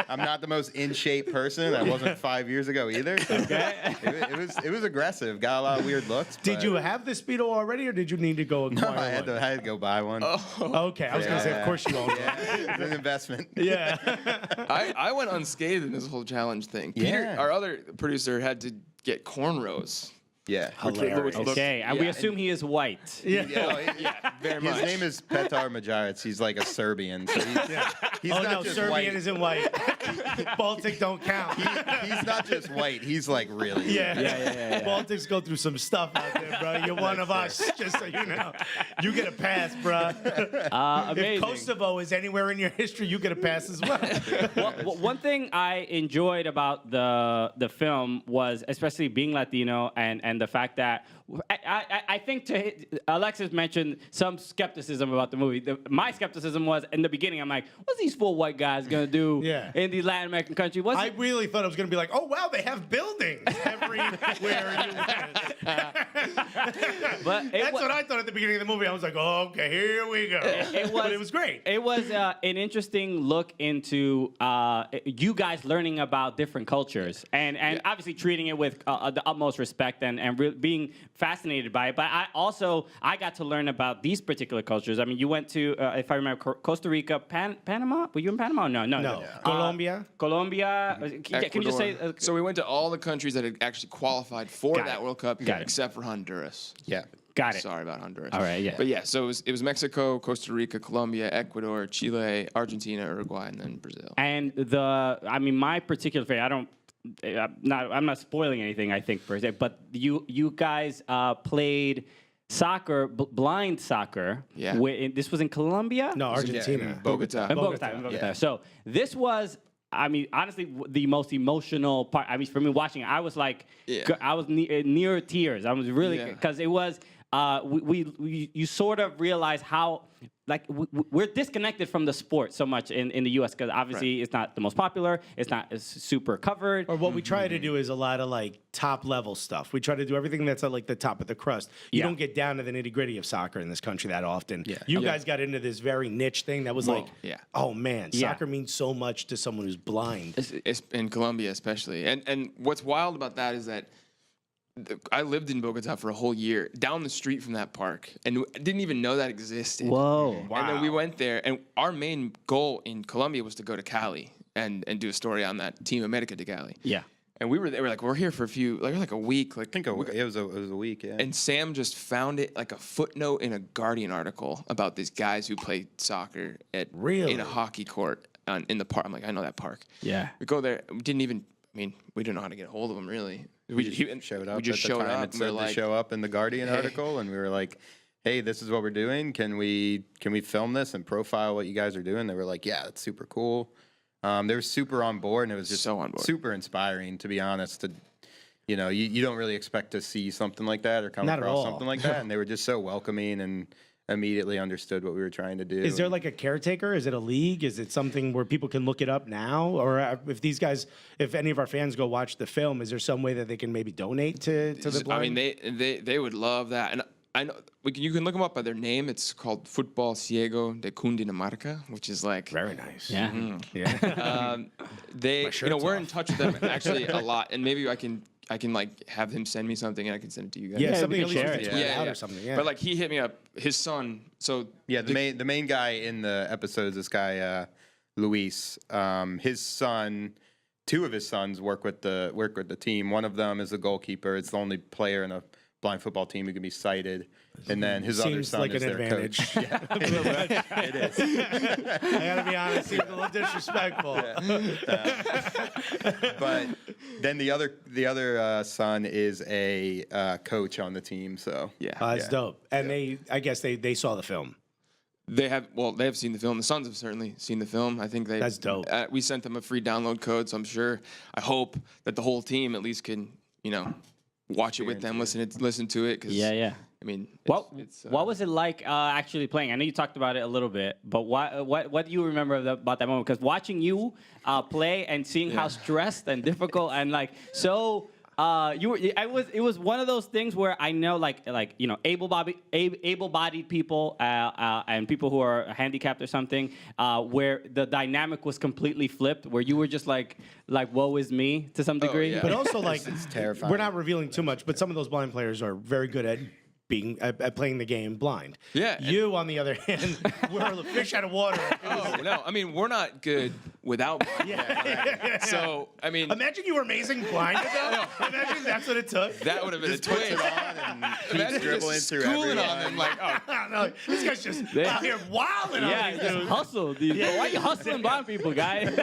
I'm not the most in shape person. I wasn't 5 years ago either. So it was aggressive. Got a lot of weird looks.
Did
but-
you have the Speedo already, or did you need to go
No,
acquire
I had
one?
to go buy one.
Okay, I was going to say, of course you own one.
Yeah, it's an investment.
Yeah.
I went unscathed in this whole challenge thing. Peter,
Yeah.
our other producer, had to get cornrows.
Yeah.
Hilarious.
Okay, and we assume he is white.
Yeah.
Very
His
much.
name is Petar Majarac. He's like a Serbian. So he's
Oh
not
no,
just
Serbian
white.
isn't white. Baltic don't count.
He's not just white. He's like really.
Yeah. Baltics go through some stuff out there, bro. You're one of us, just so you know. You get a pass, bro. If
Amazing.
Kosovo is anywhere in your history, you get a pass as well.
One thing I enjoyed about the film was, especially being Latino, and the fact that I think Alexis mentioned some skepticism about the movie. My skepticism was in the beginning. I'm like, what's these 4 white guys gonna do in these Latin American country?
I really thought it was going to be like, oh, wow, they have buildings everywhere you went.
But
That's what I thought at the beginning of the movie. I was like, oh, okay, here we go. But it was great.
It was an interesting look into you guys learning about different cultures and obviously treating it with the utmost respect and being fascinated by it. But I got to learn about these particular cultures. I mean, you went to, if I remember, Costa Rica, Panama? Were you in Panama? No.
Colombia.
Colombia. Can you just say?
So we went to all the countries that had actually qualified for
Got
that
it.
World Cup,
Got it.
except for Honduras.
Yeah.
Got it.
Sorry about Honduras.
All right, yeah.
But yeah, so it was Mexico, Costa Rica, Colombia, Ecuador, Chile, Argentina, Uruguay, and then Brazil.
And my particular favorite, I'm not spoiling anything, I think, per se, but you guys played soccer, blind soccer.
Yeah.
This was in Colombia?
No, Argentina.
in Bogota.
In Bogota.
Yeah.
So this was, I mean, honestly, the most emotional part. I mean, for me watching it, I was like, I was near tears. I was really, because it was, you sort of realize how, like, we're disconnected from the sport so much in the U.S. because obviously it's not the most popular. It's not super covered.
Or what we try to do is a lot of like top level stuff. We try to do everything that's at like the top of the crust. You don't get down to the nitty gritty of soccer in this country that often.
Yeah.
You guys got into this very niche thing that was like, oh man, soccer means so much to someone who's blind.
It's in Colombia especially. And what's wild about that is that I lived in Bogota for a whole year, down the street from that park, and didn't even know that existed.
Whoa.
And then we went there, and our main goal in Colombia was to go to Cali and do a story on that Team America de Cali.
Yeah.
And we were like, we're here for like a week. Like,
I think it was a week, yeah.
and Sam just found it like a footnote in a Guardian article about these guys who played soccer in a hockey court in the park. I'm like, I know that park.
Yeah.
We go there. We didn't know how to get a hold of him, really.
We just showed up.
We just
at the
showed
time
up.
It said to show up in the Guardian article, and we were like, hey, this is what we're doing. Can we film this and profile what you guys are doing? They were like, yeah, that's super cool. They were super on board, and it was just
So on board.
super inspiring, to be honest. You don't really expect to see something like that or come
Not at
across
all.
something like that, and they were just so welcoming and immediately understood what we were trying to do.
Is there like a caretaker? Is it a league? Is it something where people can look it up now? Or if any of our fans go watch the film, is there some way that they can maybe donate to the blind?
I mean, they would love that, and I know you can look them up by their name. It's called Futbol Ciego de Cundinamarca, which is like
Very nice.
Yeah.
Yeah.
we're in touch with them actually a lot, and maybe I can like have him send me something and I can send it to you guys.
Yeah,
we
something
can
at least
share
you
it.
can tweet out or something. Yeah.
But like he hit me up, his son. So
Yeah, the main guy in the episode is this guy Luis. His son, two of his sons work with the team. One of them is the goalkeeper. It's the only player in a blind football team who can be sighted. And then his other
Seems
son
like
is
an
their
advantage.
coach. Yeah, it is.
I gotta be honest, seems a little disrespectful.
But then the other son is a coach on the team. So
yeah,
That's dope. And I guess they saw the film.
they have seen the film. The sons have certainly seen the film. I think
That's dope.
We sent them a free download code, so I hope that the whole team at least can watch it with them, listen to it. 'Cause,
Yeah.
I mean,
What was it like actually playing? I know you talked about it a little bit, but what do you remember about that moment? Because watching you play and seeing how stressed and difficult and like so. It was one of those things where I know like able-bodied people and people who are handicapped or something, where the dynamic was completely flipped, where you were just like woe is me to some degree.
yeah.
But also, like,
It's terrifying.
we're not revealing too much, but some of those blind players are very good at playing the game blind.
Yeah, and-
You, on the other hand, were a fish out of water.
Oh no! I mean, we're not good without. So I mean,
Imagine you were amazing blind. Imagine that's what it took.
that would have been a twist.
and keeps
Imagine
dribbling
just
through
schooling
everyone.
on them like, oh,
No, this guy's just out here wilding
Yeah,
on these
just
dudes.
hustle, dude. Why are you hustling blind people, guys?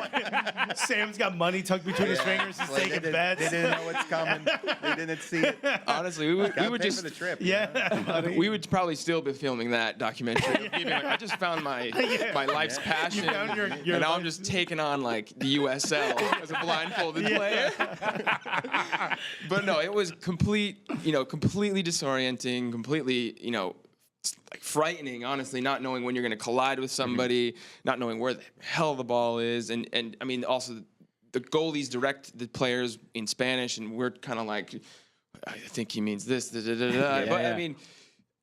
Sam's got money tucked between his fingers. He's
Like,
taking
they
bets.
didn't know what's coming. They didn't see it.
honestly, we
Gotta
would
pay
just
for the trip.
Yeah.
we would probably still be filming that documentary. Of me being like, I just found my life's passion,
You found your
and now I'm just taking on like the USL as a blindfolded player. But no, it was completely disorienting, completely, like frightening. Honestly, not knowing when you're going to collide with somebody, not knowing where the hell the ball is, and I mean also the goalies direct the players in Spanish, and we're kind of like, I think he means this. But
yeah.
I mean.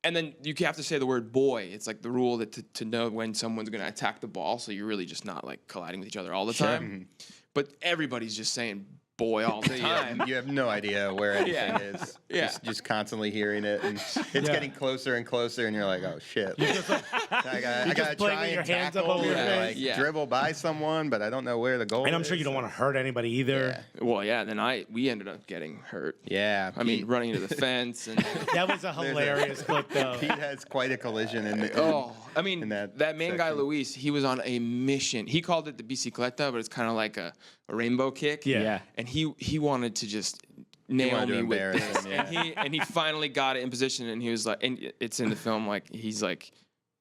And then you have to say the word boy. It's like the rule that to know when someone's going to attack the ball, so you're really just not like colliding with each other all the time. But everybody's just saying boy all the time.
You have no idea where anything
Yeah.
is.
Yeah.
Just constantly hearing it, and it's getting closer and closer, and you're like, oh shit. I gotta
playing
try
with your
and
hands up
tackle,
over your
or,
face.
like
Yeah.
dribble by someone, but I don't know where the goal is.
And I'm sure you don't want to hurt anybody either.
Well, yeah. Then we ended up getting hurt.
Yeah.
I mean, running into the fence and.
That was a hilarious clip, though.
Pete has quite a collision in the.
Oh, I mean,
in
that
that
main guy,
section.
Luis, he was on a mission. He called it the bicicleta, but it's kind of like a rainbow kick.
Yeah.
And he wanted to just nail
wanted to
me with
embarrass
this.
him, yeah.
And he finally got it in position, and he was like, and it's in the film, like, he's like,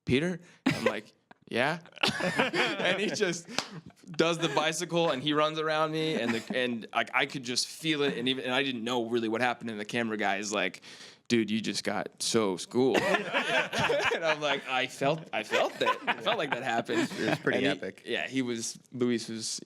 Peter? I'm like, yeah. And he just does the bicycle, and he runs around me, and like I could just feel it, and I didn't know really what happened, and the camera guy is like, dude, you just got so schooled. And I'm like, I felt that. I felt like that happened.
It was pretty
And
epic.
Luis was,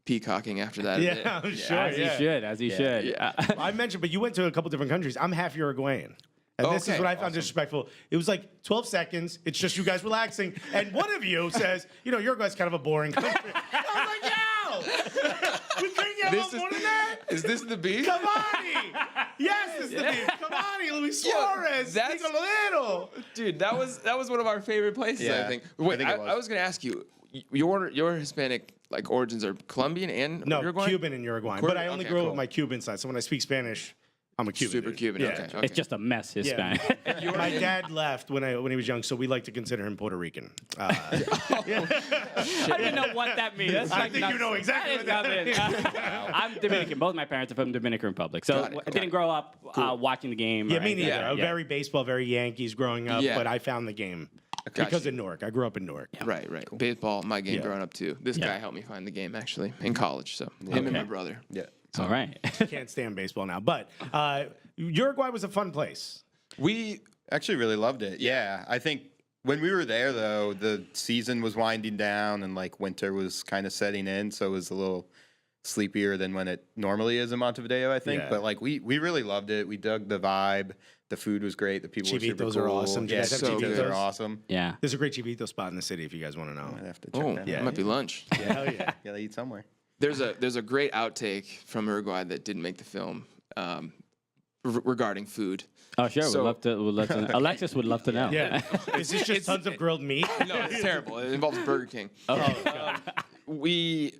peacocking after that. a bit.
Yeah, I'm sure.
As he should, as he should.
Yeah.
I mentioned, but you went to a couple different countries. I'm half Uruguayan. And this is
Okay,
what I found disrespectful. It was like 12 seconds. It's just you guys relaxing. And one of you says, Uruguay's kind of a boring country. I was like, yo! We couldn't get a
This
little
is-
more than that?
Is this the beef?
Cavani! Yes, this is the beef. Cavani, Luis Suarez,
that's-
Nicolero.
Dude, that was one of our favorite places, I
Yeah,
think.
I
Wait,
think it
I
was.
was gonna ask you, your Hispanic origins are Colombian and
No,
Uruguayan?
Cuban and Uruguayan.
Cuban,
But I only
okay,
grew up
cool.
with my Cuban side. So when I speak Spanish, I'm a Cuban.
Super
dude.
Cuban.
Yeah.
Okay.
It's just a mess, Hispanic.
My dad left when he was young, so we like to consider him Puerto Rican.
I don't even know what that means. That's
I
like
think you know exactly what that
is. I'm Dominican. Both my parents are from Dominican Republic, so I didn't grow up watching the game.
Yeah,
or
me
anything.
neither. Very baseball, very Yankees growing up,
Yeah.
but I found the game because of Newark. I grew up in Newark.
Right. Baseball, my game
Yeah.
growing up too. This guy helped me find the game actually in college. So him and my brother.
Yeah.
All right.
Can't stand baseball now, but Uruguay was a fun place.
We
Actually, really loved it. Yeah, I think when we were there, though, the season was winding down and like winter was kind of setting in, so it was a little sleepier than when it normally is in Montevideo, I think.
Yeah.
But like we really loved it. We dug the vibe. The food was great. The people were super
Chivitos
cool.
are awesome. Do you
Yeah,
guys have
so
Chivitos
good.
are awesome.
Yeah.
There's a great chivito spot in the city if you guys want to know.
I'd have to check
oh
that
yeah,
out.
it might be lunch.
Hell yeah.
Gotta eat somewhere.
There's a great outtake from Uruguay that didn't make the film regarding food.
Oh, sure.
So-
We'd love to know. Alexis would love to know.
Yeah. Is this just tons of grilled meat?
No, it's terrible. It involves Burger King.
Oh,
We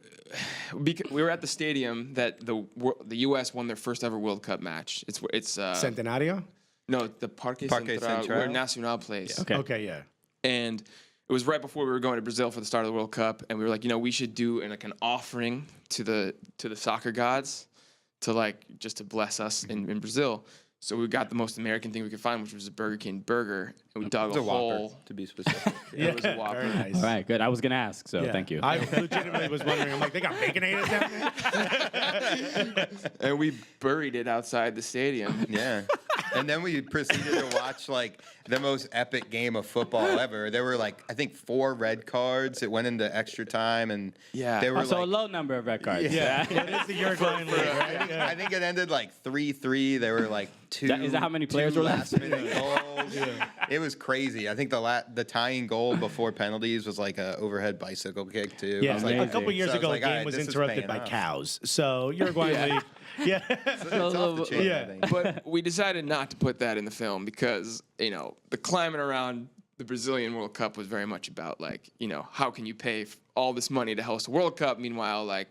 were at the stadium that the U.S. won their first ever World Cup match. It's
Centenario?
no, the Parque Central,
Central?
where Nacional plays.
Okay.
Okay, yeah.
And it was right before we were going to Brazil for the start of the World Cup, and we were like, we should do an offering to the soccer gods to just to bless us in Brazil. So we got the most American thing we could find, which was a Burger King burger, and we dug
It's a
a
Whopper,
hole.
to be specific.
It was a Whopper.
Very nice.
All right, good. I was going to ask, so
Yeah.
thank you.
I legitimately was wondering. I'm like, they got baconators down there?
And we buried it outside the stadium.
Yeah. And then we proceeded to watch the most epic game of football ever. There were I think 4 red cards. It went into extra time, and
Yeah.
they were
So a low number of red cards.
Yeah. It is the Uruguayan league, right? Yeah.
I think it ended 3-3. There were 2.
Is that how many players were left?
last-minute goals. It was crazy. I think the tying goal before penalties was a overhead bicycle kick too.
Yeah,
It was
amazing.
a couple years
so I was
ago,
like,
the
all
game
right,
was
this is
interrupted
paying
by
off.
cows. So Uruguayan league, yeah.
It's off the chain,
Yeah.
I think.
But we decided not to put that in the film because, the climate around the Brazilian World Cup was very much about how can you pay all this money to host a World Cup? Meanwhile,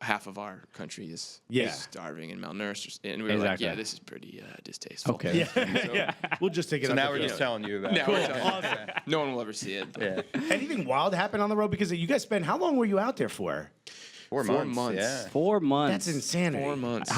half of our country is starving and malnourished. And we were
Exactly.
yeah, this is pretty distasteful.
Okay.
Yeah. We'll just take it
So
up
now
the
we're
field.
just telling you about
Now
it.
we're telling you. No one will ever see it.
Yeah.
Anything wild happened on the road? Because you guys how long were you out there for?
4
4
months.
months.
Yeah.
4 months.
That's insanity.
4 months.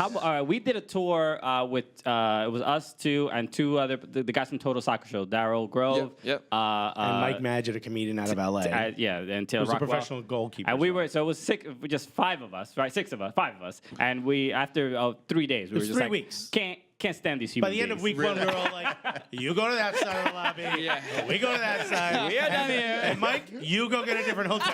We did a tour with it was us two and 2 other the guys from Total Soccer Show, Daryl Grove,
Yep.
And Mike Madgett, a comedian out of LA.
and Taylor
Who's a
Rockwell.
professional goalkeeper.
And we were so it was just 5 of us, right? 6 of us, 5 of us, and we after 3 days we were
was
just
3 weeks.
can't stand these human
By the end of
beings.
week 1, we were all like, you go to that side of the lobby.
Yeah.
We go to that side.
We are down here.
And Mike, you go get a different hotel.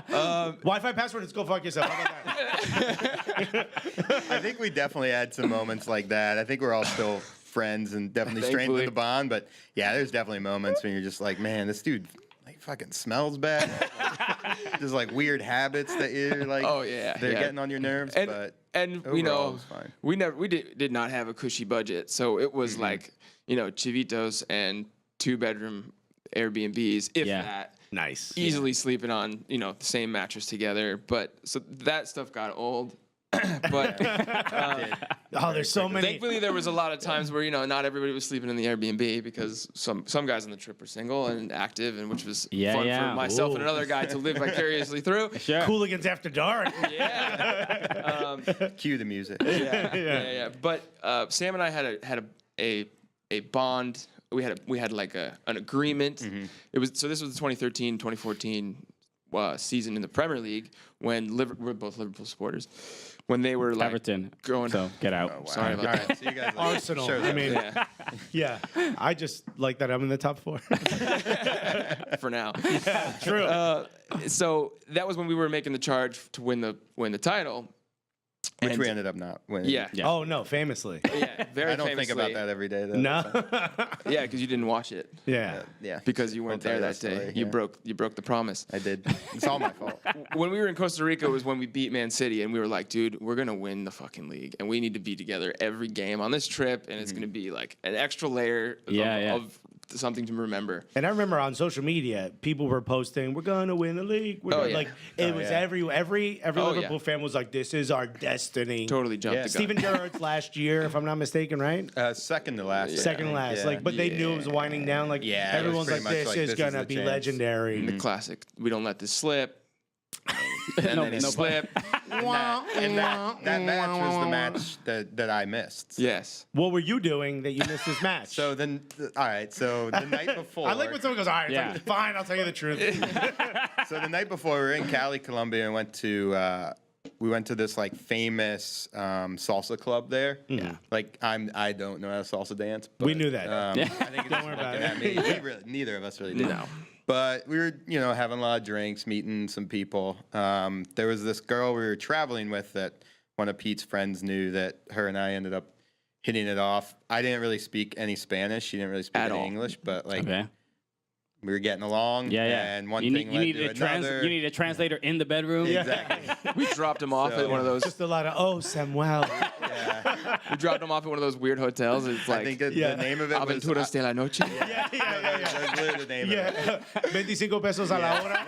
Wi-Fi password is go fuck yourself. How about that?
I think we definitely had some moments like that. I think we're all still friends and definitely
Thankfully.
strengthened the bond. But yeah, there's definitely moments when you're just like, man, this dude fucking smells bad. There's weird habits that you're
Oh, yeah,
they're
yeah.
getting on your nerves. But
And
overall, it was fine.
we did not have a cushy budget, so it was chivitos and 2-bedroom Airbnbs, if
Yeah.
that.
Nice.
Easily sleeping on the same mattress together, but so that stuff got old. But
Oh, there's so many.
thankfully there was a lot of times where not everybody was sleeping in the Airbnb because some guys on the trip were single and active, and which was fun for myself and
Ooh.
another guy to live vicariously through.
Sure.
Cooligans after dark.
Yeah.
Cue the music.
Yeah. But Sam and I had a bond. We had an agreement.
Mm-hmm.
This was the 2013-2014 season in the Premier League when we're both Liverpool supporters. When they were
Everton.
going.
So get out.
Wow.
Sorry about
All right,
that.
so you guys
Arsenal.
shows
I
up.
mean,
Yeah,
yeah. I just like that I'm in the top 4.
for now.
True.
So that was when we were making the charge to win the title.
Which
And-
we ended up not winning.
Yeah.
Oh, no, famously.
Yeah. Very
I don't think about
famously.
that every day, though.
No.
Yeah, because you didn't watch it.
Yeah.
Yeah.
Because you weren't
I'll tell
there
you
that
that
day.
story,
You
yeah.
broke the promise.
I did. It's all my fault.
When we were in Costa Rica was when we beat Man City, and we were like, dude, we're gonna win the fucking league, and we need to be together every game on this trip, and it's gonna be an extra layer
Yeah.
of something to remember.
And I remember on social media, people were posting, "We're gonna win the league." Like it was every Liverpool fan was like, "This is our destiny."
Totally jumped the gun.
Steven Gerrard's last year, if I'm not mistaken, right?
Second to last.
Second to last. Like, but they knew it was winding down. Like, everyone's like, "This is gonna be legendary."
The classic. We don't let this slip. And then he slipped.
And that match was the match that I missed.
Yes.
What were you doing that you missed this match?
So then, all right. So the night before,
I like when someone goes, "All right,
Yeah.
fine, I'll tell you the truth."
so the night before, we were in Cali, Colombia, and we went to this like famous salsa club there.
Yeah.
Like I don't know how to salsa dance. But,
We knew that.
I think it's
worry about
at me. Neither of us really did.
No.
But we were, having a lot of drinks, meeting some people. There was this girl we were traveling with that one of Pete's friends knew that her and I ended up hitting it off. I didn't really speak any Spanish. She didn't really speak any English, but like we were getting along.
Yeah.
And one
you
thing led to another.
You need a translator in the bedroom.
Exactly.
We dropped him off at one of those.
Just a lot of Samuel.
We dropped him off at one of those weird hotels. It's like
I think the name of it was
Aventuras de la Noche.
Yeah.
That's literally the name of it.
25 pesos a la hora.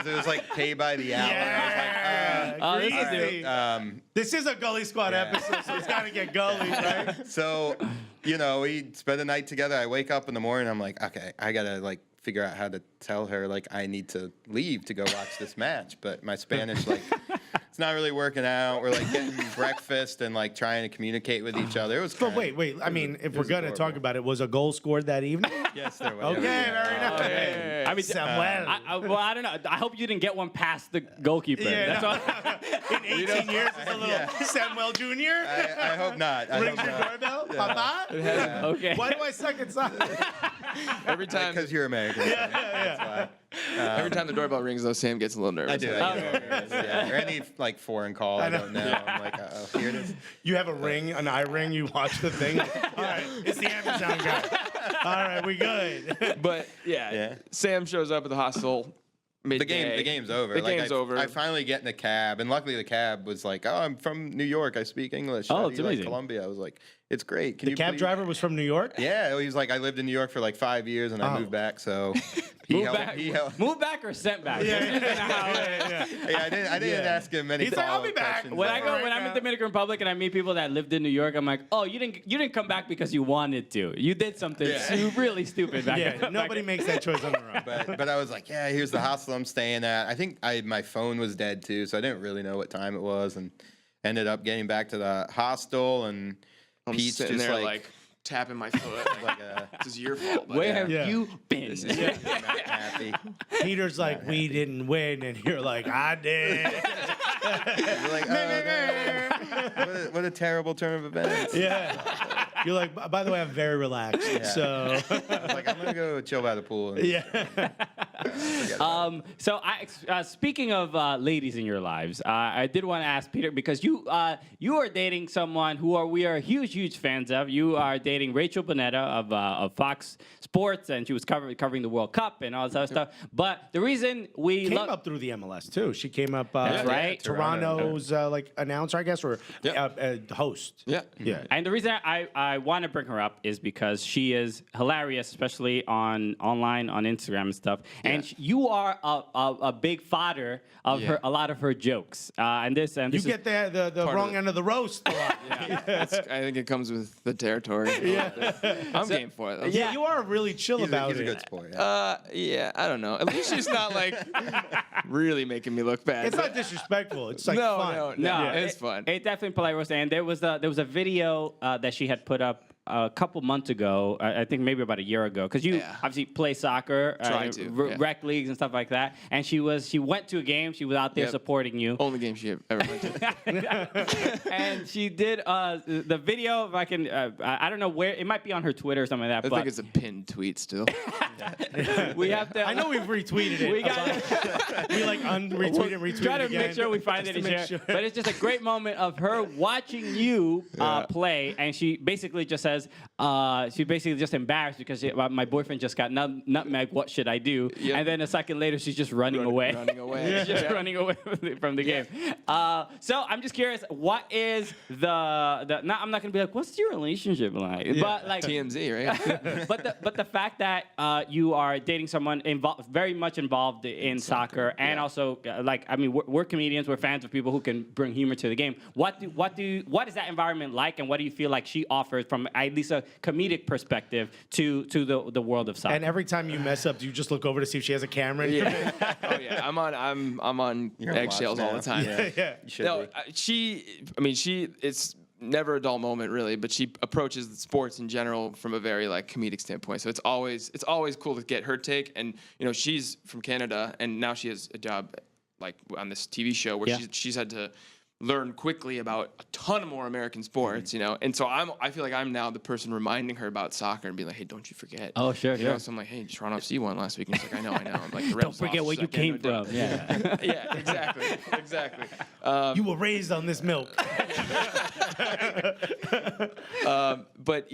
It was like pay by the hour.
Yeah.
Oh, this is
Greasy. This is a Gully Squad episode, so it's got to get gully, right?
So, we spent the night together. I wake up in the morning. I'm like, okay, I gotta like figure out how to tell her like I need to leave to go watch this match. But my Spanish it's not really working out. We're like getting breakfast and like trying to communicate with each other. It was.
But wait. I mean, if we're gonna talk about it, was a goal scored that evening?
Yes, there was.
Okay, very nice.
I mean,
Samuel.
I don't know. I hope you didn't get one past the goalkeeper.
Yeah,
That's all.
In 18 years, it's a little Samuel Jr.
I hope not.
Rings your doorbell, Papa.
Okay.
Why do I suck at soccer?
Every time,
Because you're American. That's why.
every time the doorbell rings, though, Sam gets a little nervous.
I do. Or any like foreign call, I don't know. I'm like, oh, here it is.
You have a ring, an eye ring. You watch the thing. All right, it's the Amazon guy. All right, we good.
But Sam shows up at the hostel. Midday.
The game's over.
The game's over.
I finally get in a cab, and luckily the cab was like, "Oh, I'm from New York. I speak English."
Oh,
How do
it's
you like
amazing.
Colombia. I was like, "It's great." Can
The
you
cab
please-"
driver was from New York.
Yeah, he was like, "I lived in New York for like 5 years, and I moved back." So
Move back or sent back.
Yeah.
I didn't ask him any.
He's like, "I'll be
follow-up
back."
questions.
When I'm in Dominican Republic and I meet people that lived in New York, I'm like, oh, you didn't come back because you wanted to. You did something really stupid back
Yeah,
then.
nobody makes that choice on their own.
But I was like, yeah, here's the hostel I'm staying at. I think my phone was dead too, so I didn't really know what time it was, and ended up getting back to the hostel, and
I'm
Pete's
sitting
just
there
like
tapping my foot. This is your fault. Buddy.
Where have
Yeah.
you been?
not happy.
Peter's like, we didn't win, and you're like, I did.
You're like, oh, okay. what a terrible turn of events.
Yeah. You're like, by the way, I'm very relaxed.
Yeah.
So,
I was like, I'm gonna go chill by the pool. And
yeah.
Speaking of ladies in your lives, I did want to ask Peter, because you are dating someone we are huge fans of. You are dating Rachel Bonetta of Fox Sports, and she was covering the World Cup and all this other stuff. But the reason we
Came up through the MLS too. She came up.
That's right.
Toronto's like announcer, I guess, or host.
Yeah.
Yeah.
And the reason I want to bring her up is because she is hilarious, especially online on Instagram and stuff. And you are a big fodder of a lot of her jokes. And this
You get the wrong end of the roast a lot.
I think it comes with the territory. I'm game for it.
Yeah, you are really chill about
he's
it.
a good sport.
Yeah, I don't know. At least she's not like really making me look bad.
It's not disrespectful. It's like
no,
fun.
no, it's fun.
It definitely polite roast. And there was a video that she had put up a couple months ago, I think maybe about a year ago, because you obviously play soccer, rec leagues and stuff like that. And she went to a game. She was out there supporting you.
Only game she ever went to.
And she did the video. If I can, I don't know where it might be on her Twitter or something like that.
I think it's a pinned tweet still.
We have to.
I know we've retweeted it.
We got
we like retweet and retweet
try
it
to
again.
make sure we find it and share.
Sure.
But it's just a great moment of her watching you play, and she basically just says, she's basically just embarrassed because my boyfriend just got nutmeg. What should I do?
Yep.
And then a second later, she's just running away.
Running away.
She's just running away from the game. So I'm just curious, what is the? Not, I'm not gonna be like, what's your relationship like? But like
TMZ, right?
but the fact that you are dating someone very much involved in soccer, and also like, I mean, we're comedians, we're fans of people who can bring humor to the game. What is that environment like, and what do you feel like she offers from at least a comedic perspective to the world of soccer?
And every time you mess up, do you just look over to see if she has a camera?
Yeah. Oh yeah. I'm on
You're on
eggshells
watch
all
now.
the time.
Yeah.
You should
No,
be.
it's never a dull moment really, but she approaches the sports in general from a very like comedic standpoint. So it's always cool to get her take. And she's from Canada, and now she has a job like on this TV show where she's had to learn quickly about a ton more American sports, and so I feel like I'm now the person reminding her about soccer and being like, hey, don't you forget.
Oh, sure, sure.
So I'm like, hey, Toronto FC won last week. And she's like, I know. I'm like,
Don't forget where you came from. Yeah.
Yeah, exactly.
You were raised on this milk.
But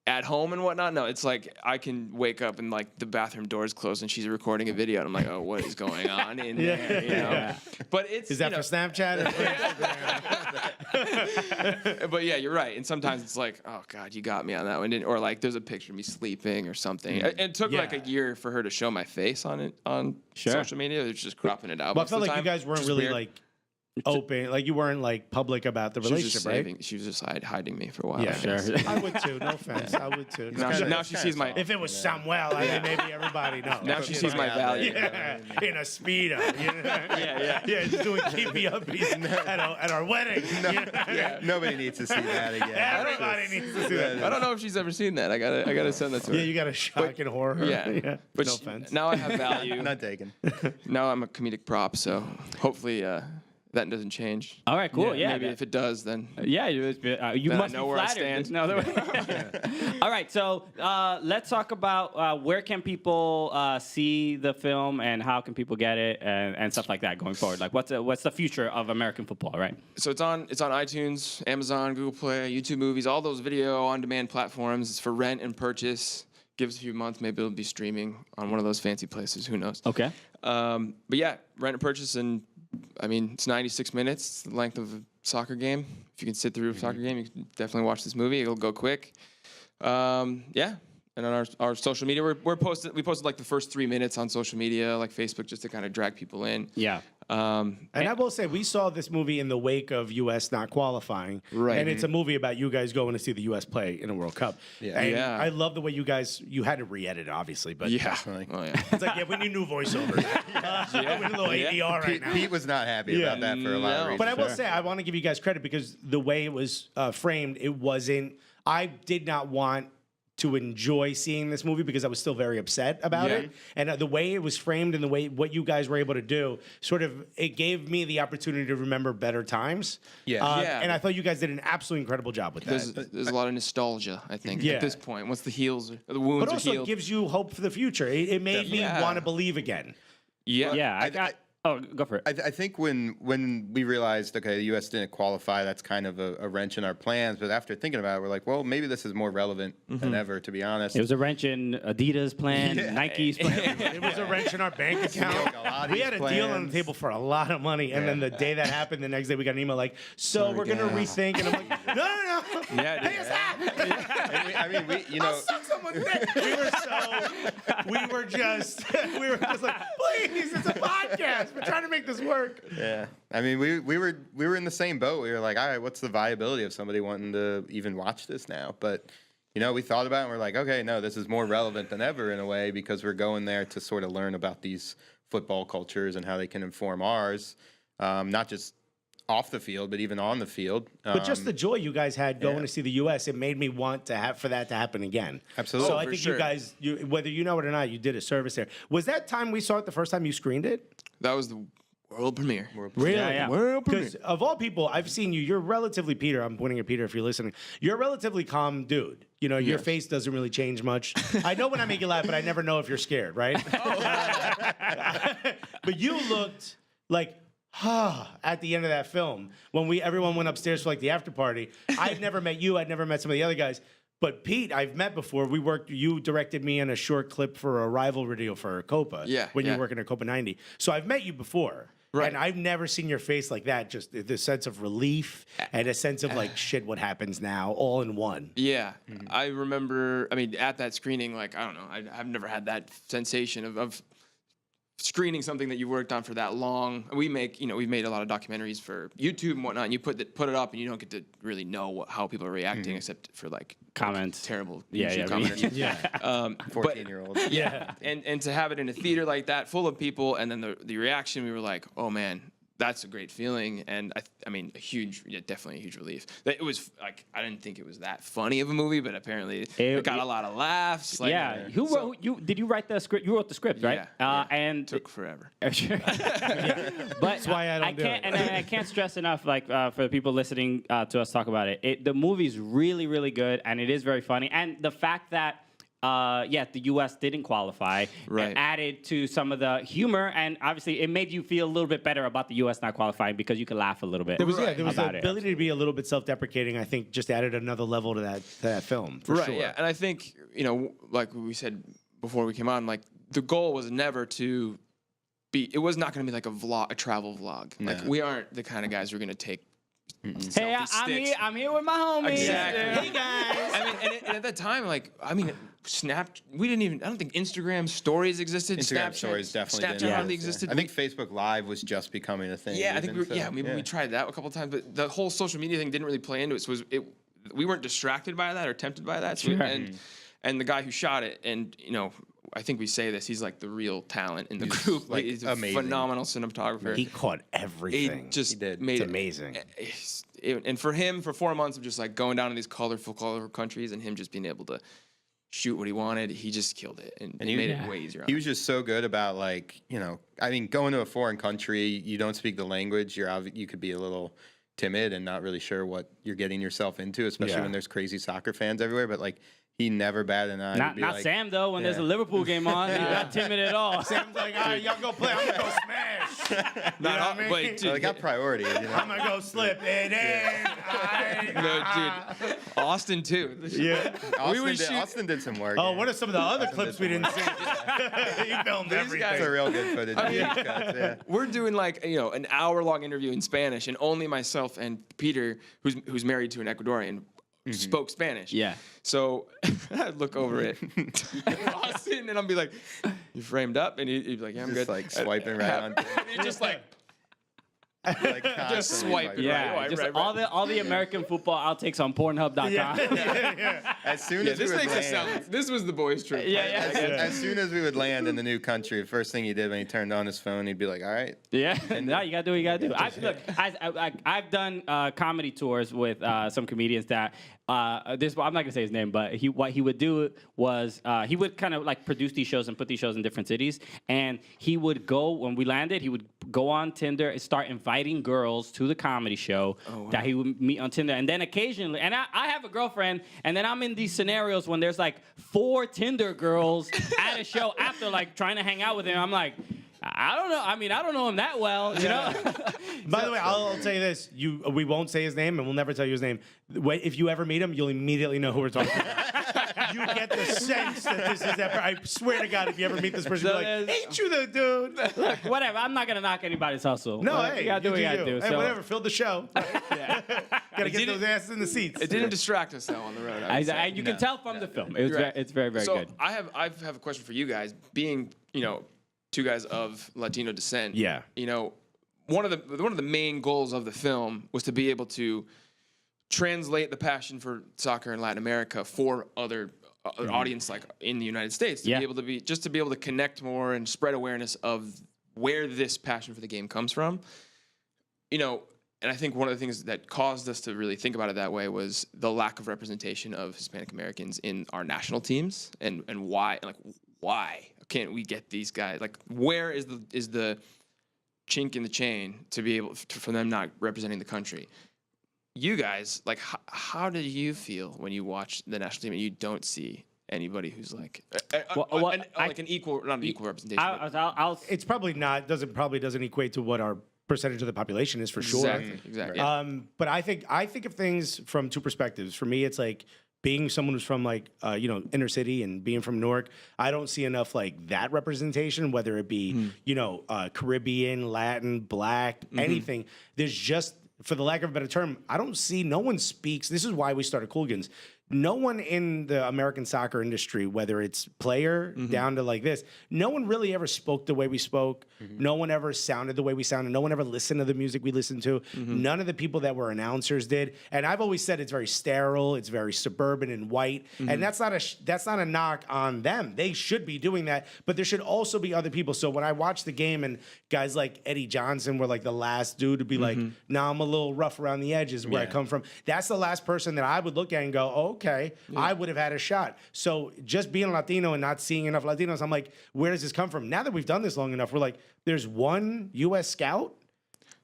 at home and whatnot, no, it's like I can wake up and like the bathroom door's closed and she's recording a video and I'm like, oh, what is going on in there?
Yeah.
But it's
Is that for Snapchat or for Instagram?
But yeah, you're right. And sometimes it's like, oh God, you got me on that one. Or like there's a picture of me sleeping or something. It took like a year for her to show my face on social media. They're just cropping it out.
Well, I
most
felt
of the
like you
time,
guys weren't
which is
really
weird.
like open, like you weren't like public about the
She was
relationship,
just
right?
She was just hiding me for a while.
Yeah,
I guess.
I would too. No offense, I would too.
Now she sees my.
If it was Samuel, I mean, maybe everybody knows.
Now she sees my value.
Yeah, in a speedo.
Yeah.
Yeah, just doing keepy uppies at our wedding.
Yeah, nobody needs to see that again.
Everybody needs to see that.
I don't know if she's ever seen that. I gotta send that to her.
Yeah, you got to shock and horror her.
Yeah. But
no offense.
now I have value.
Not taken.
Now I'm a comedic prop, so hopefully that doesn't change.
All right, cool. Yeah.
Maybe if it does, then
Yeah, you
Then I
must
know
be
where I
flattered.
stand.
There's no other way. All right, so let's talk about where can people see the film and how can people get it and stuff like that going forward. Like, what's the future of American football, right?
so it's on iTunes, Amazon, Google Play, YouTube Movies, all those video on demand platforms. It's for rent and purchase. Give us a few months, maybe it'll be streaming on one of those fancy places. Who knows?
Okay.
But yeah, rent and purchase, and I mean it's 96 minutes, it's the length of a soccer game. If you can sit through a soccer game, you can definitely watch this movie. It'll go quick. Yeah. And on our social media, we posted like the first 3 minutes on social media, like Facebook, just to kind of drag people in.
Yeah.
And I will say, we saw this movie in the wake of U.S. not qualifying.
Right.
And it's a movie about you guys going to see the U.S. play in a World Cup.
Yeah.
And
Yeah.
I love the way you had to re-edit it, obviously. But
Yeah.
Definitely.
Oh yeah.
it's like, yeah, we need new voiceovers. We need a little ADR right now.
Pete was not happy about that for a lot of reasons.
But I will say, I want to give you guys credit because the way it was framed, I did not want to enjoy seeing this movie because I was still very upset about it. And the way it was framed and the way what you guys were able to do, it gave me the opportunity to remember better times.
Yeah.
Yeah.
And I thought you guys did an absolutely incredible job with that.
There's a lot of nostalgia, I think,
Yeah.
at this point. Once the wounds
But
are
also, it
healed.
gives you hope for the future. It made me
Yeah.
want to believe again.
Yeah.
Yeah. Oh, go for it.
I think when we realized, okay, the U.S. didn't qualify, that's kind of a wrench in our plans. But after thinking about it, we're like, well, maybe this is more relevant than ever, to be honest.
It was a wrench in Adidas' plan, Nike's plan.
It was a wrench in our bank account. We had a deal on the table for a lot of money, and then the day that happened, the next day we got an email like, "So we're gonna rethink," and I'm like, "No,
Yeah,
pay us that."
I mean,
I'll suck someone's dick. We were just like, please, it's a podcast. We're trying to make this work.
Yeah, I mean, we were in the same boat. We were like, all right, what's the viability of somebody wanting to even watch this now? But we thought about it and we're like, okay, no, this is more relevant than ever in a way because we're going there to sort of learn about these football cultures and how they can inform ours, not just off the field, but even on the field.
But just the joy you guys had going to see the U.S., it made me want for that to happen again.
Absolutely.
So I
for
think
sure.
you guys, whether you know it or not, you did a service there. Was that time we saw it the first time you screened it?
That was the world premiere.
Really?
Yeah.
World premiere.
Because of all people, I've seen you. You're relatively, Peter, I'm pointing at Peter if you're listening. You're a relatively calm dude. Your face doesn't really change much. I know when I make you laugh, but I never know if you're scared, right? But you looked like at the end of that film when everyone went upstairs for like the after party. I'd never met you. I'd never met some of the other guys. But Pete, I've met before. You directed me in a short clip for a rival video for Copa.
Yeah,
When you
yeah.
were working at Copa 90. So I've met you before.
Right.
And I've never seen your face like that. Just the sense of relief and a sense of like, shit, what happens now, all in one.
Yeah, I remember. I mean, at that screening, like I don't know, I've never had that sensation of screening something that you worked on for that long. We've made a lot of documentaries for YouTube and whatnot. And you put it up, and you don't get to really know how people are reacting, except for like
Comments.
terrible
Yeah,
YouTube
yeah,
commenters.
14-year-old.
Yeah, and to have it in a theater like that, full of people, and then the reaction, we were like, oh man, that's a great feeling, and I mean, definitely a huge relief. It was like I didn't think it was that funny of a movie, but apparently it got a lot of laughs. Like,
Did you write the script? You wrote the script, right?
Yeah,
And
it took forever.
But that's
why I don't do
can't,
it.
And I can't stress enough, like for the people listening to us talk about it. The movie's really, really good, and it is very funny. And the fact that the U.S. didn't qualify,
Right.
added to some of the humor, and obviously it made you feel a little bit better about the U.S. not qualifying because you could laugh a little bit.
There was the
about it.
ability to be a little bit self-deprecating. I think just added another level to that film. For sure.
Yeah, and I think like we said before we came on, like the goal was never to be. It was not going to be like a travel vlog.
No.
Like we aren't the kind of guys who are going to take.
Hey,
selfie
I'm here with my homies.
Exactly.
Hey guys.
I mean, and at that time, like, I mean, we didn't even. I don't think Instagram stories existed.
Instagram
Snapchat,
stories definitely
Snapchat
didn't
hardly
exist.
existed.
I think Facebook Live was just becoming a thing.
Yeah, I think
even,
we tried that a couple times, but the whole social media thing didn't really play into it. So we weren't distracted by that or tempted by that. So and the guy who shot it, and I think we say this, he's like the real talent in the group.
like,
he's a
amazing.
phenomenal cinematographer.
He caught everything.
He just
did.
made
It's amazing.
And for him, for 4 months of just like going down to these colorful countries and him just being able to shoot what he wanted, he just killed it and he made it way easier.
He was just so good about like, I mean, going to a foreign country, you don't speak the language, you could be a little timid and not really sure what you're getting yourself into, especially when there's crazy soccer fans everywhere. But like, he never batted an eye.
Not
like,
Sam though. When there's a Liverpool game on, he's not timid at all.
Sam's like, all right, y'all go play. I'm gonna go smash.
Wait, dude,
So they got priority.
I'm gonna go slip it in.
no, dude, Austin too.
Yeah.
Austin did some work.
Oh, what are some of the other clips we didn't see? He filmed everything.
guys
That's a real good footage. Yeah.
We're doing like an hour-long interview in Spanish, and only myself and Peter, who's married to an Ecuadorian, spoke Spanish.
Yeah.
So I'd look over at Austin, and I'd be like, "You framed up?" And he'd be like, "Yeah, I'm
Just
good."
like swiping right on.
And he's just like
Like
just
constantly,
swipe
like,
it.
Yeah,
Right,
just
right.
all the American football outtakes on Pornhub.com.
As soon as
This
we would
makes us
land,
sound. This was the boys' trip.
as soon as we would land in the new country, the first thing he did when he turned on his phone, he'd be like, "All right."
Yeah, no, you gotta do what you gotta do. I've done comedy tours with some comedians that I'm not gonna say his name, but what he would do was he would kind of like produce these shows and put these shows in different cities, and he would go when we landed. He would go on Tinder and start inviting girls to the comedy show that he would meet on Tinder, and then occasionally, and I have a girlfriend, and then I'm in these scenarios when there's like 4 Tinder girls at a show after like trying to hang out with him. I'm like, I don't know. I mean, I don't know him that well, you know.
By the way, I'll tell you this: we won't say his name, and we'll never tell you his name. If you ever meet him, you'll immediately know who we're talking about. You get the sense that this is that. I swear to God, if you ever meet this person,
So
you're like, "Ain't you the dude?"
Look, whatever. I'm not gonna knock anybody's hustle.
No,
But
hey,
you gotta do what you gotta do.
Hey,
So
whatever, fill the show. Gotta get those asses in the seats.
It didn't distract us though on the road. I would say.
you can tell from the film. It was
You're right.
it's very, very
So
good.
I have a question for you guys. Being 2 guys of Latino descent.
Yeah.
One of the main goals of the film was to be able to translate the passion for soccer in Latin America for other audience like in the United States to
Yeah.
be able to connect more and spread awareness of where this passion for the game comes from. And I think one of the things that caused us to really think about it that way was the lack of representation of Hispanic Americans in our national teams and why can't we get these guys? Like, where is the chink in the chain to be able for them not representing the country? You guys, like, how do you feel when you watch the national team and you don't see anybody who's like an equal, not an equal representation?
I'll
It's probably not. Doesn't equate to what our percentage of the population is for sure.
Exactly.
But I think of things from two perspectives. For me, it's like being someone who's from like inner city and being from Newark. I don't see enough like that representation, whether it be Caribbean, Latin, Black, anything. There's just, for the lack of a better term, I don't see, no one speaks. This is why we started Cooligans. No one in the American soccer industry, whether it's player down to like this, no one really ever spoke the way we spoke. No one ever sounded the way we sounded. No one ever listened to the music we listened to. None of the people that were announcers did. And I've always said it's very sterile. It's very suburban and white. And that's not a knock on them. They should be doing that. But there should also be other people. So when I watch the game and guys like Eddie Johnson were like the last dude to be like, nah, I'm a little rough around the edges where I come from. That's the last person that I would look at and go, oh, okay, I would have had a shot. So just being Latino and not seeing enough Latinos, I'm like, where does this come from? Now that we've done this long enough, we're like, there's one U.S. scout,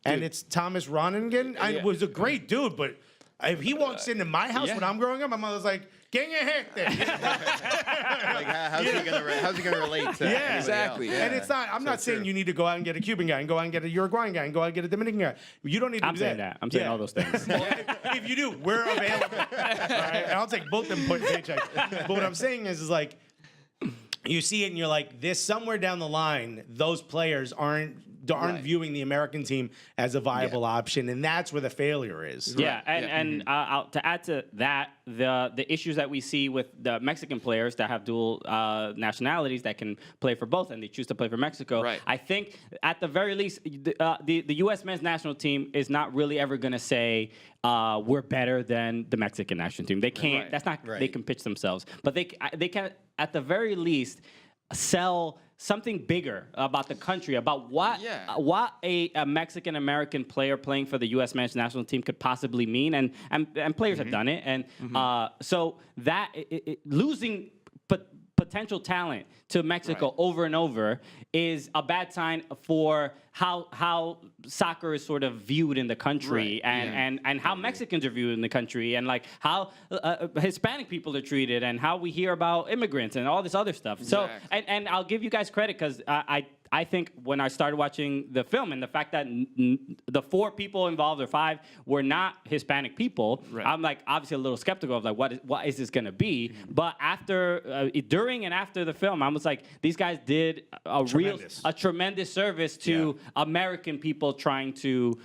and it's Thomas Ronningen. I was a great dude, but if he walks into my house when I'm growing up, my mother's like, "Get your heck there."
Like, how's he gonna relate to
exactly.
else? Yeah.
And it's not. I'm not saying you need to go out and get a Cuban guy and go out and get a Uruguayan guy and go out and get a Dominican guy. You don't need to
I'm
do
saying that. I'm saying all those things.
If you do, we're available. All right? And I'll take both them paychecks. But what I'm saying is like, you see it and you're like, this somewhere down the line, those players aren't viewing the American team as a viable option, and that's where the failure is.
Yeah, and to add to that, the issues that we see with the Mexican players that have dual nationalities that can play for both, and they choose to play for Mexico.
Right.
I think at the very least, the U.S. men's national team is not really ever going to say we're better than the Mexican national team. They can't.
Right.
That's not. They can pitch themselves, but they can at the very least sell something bigger about the country, about what a Mexican American player playing for the U.S. men's national team could possibly mean, and players have done it, and so that losing potential talent to Mexico over and over is a bad sign for how soccer is sort of viewed in the country, and how Mexicans are viewed in the country, and like how Hispanic people are treated, and how we hear about immigrants and all this other stuff.
Exactly.
So, and I'll give you guys credit because I think when I started watching the film and the fact that the 4 people involved or 5 were not Hispanic people, I'm like obviously a little skeptical of like what is this going to be? But after, during and after the film, I was like, these guys did a tremendous service to American people trying to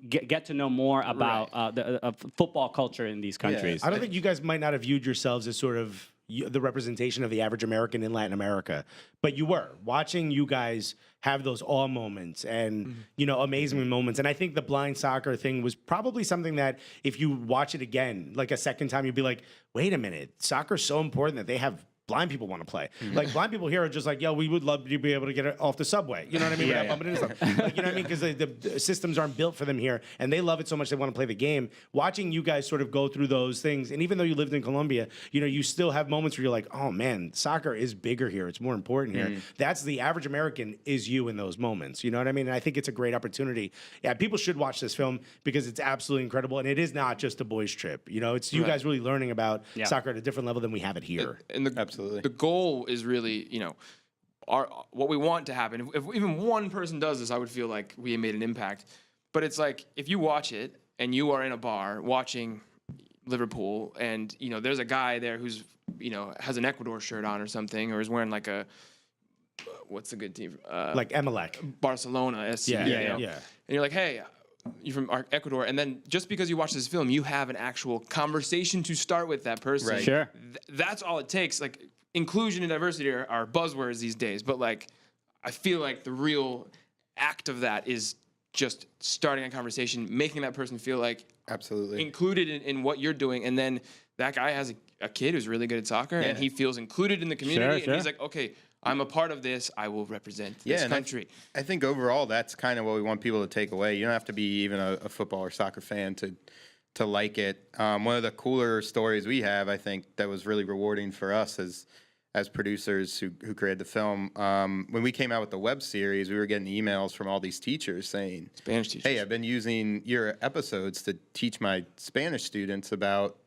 get to know more about the football culture in these countries.
I don't think you guys might not have viewed yourselves as sort of the representation of the average American in Latin America, but you were watching you guys have those awe moments and amazing moments. And I think the blind soccer thing was probably something that if you watch it again, like a second time, you'd be like, wait a minute, soccer's so important that they have blind people want to play. Like blind people here are just like, yo, we would love to be able to get it off the subway. You know what I mean? Without bumping into stuff. Like, you know what I mean? Because the systems aren't built for them here, and they love it so much they want to play the game. Watching you guys sort of go through those things, and even though you lived in Colombia, you still have moments where you're like, oh man, soccer is bigger here. It's more important here. That's the average American is you in those moments. You know what I mean? And I think it's a great opportunity. Yeah, people should watch this film because it's absolutely incredible, and it is not just a boys' trip. It's you guys really learning about soccer at a different level than we have it here.
And
Absolutely.
The goal is really, what we want to happen. If even one person does this, I would feel like we made an impact. But it's like if you watch it and you are in a bar watching Liverpool, and there's a guy there who's has an Ecuador shirt on or something, or is wearing like a what's a good team
like Emelec,
Barcelona, SC, and you're like, hey, you're from Ecuador, and then just because you watch this film, you have an actual conversation to start with that person.
Right.
Sure.
That's all it takes. Like, inclusion and diversity are buzzwords these days, but like, I feel like the real act of that is just starting a conversation, making that person feel like
absolutely
included in what you're doing, and then that guy has a kid who's really good at soccer, and he feels included in the community, and he's like, okay, I'm a part of this. I will represent this country.
I think overall, that's kind of what we want people to take away. You don't have to be even a football or soccer fan to like it. One of the cooler stories we have, I think, that was really rewarding for us as producers who created the film. When we came out with the web series, we were getting emails from all these teachers saying,
Spanish teachers.
hey, I've been using your episodes to teach my Spanish students about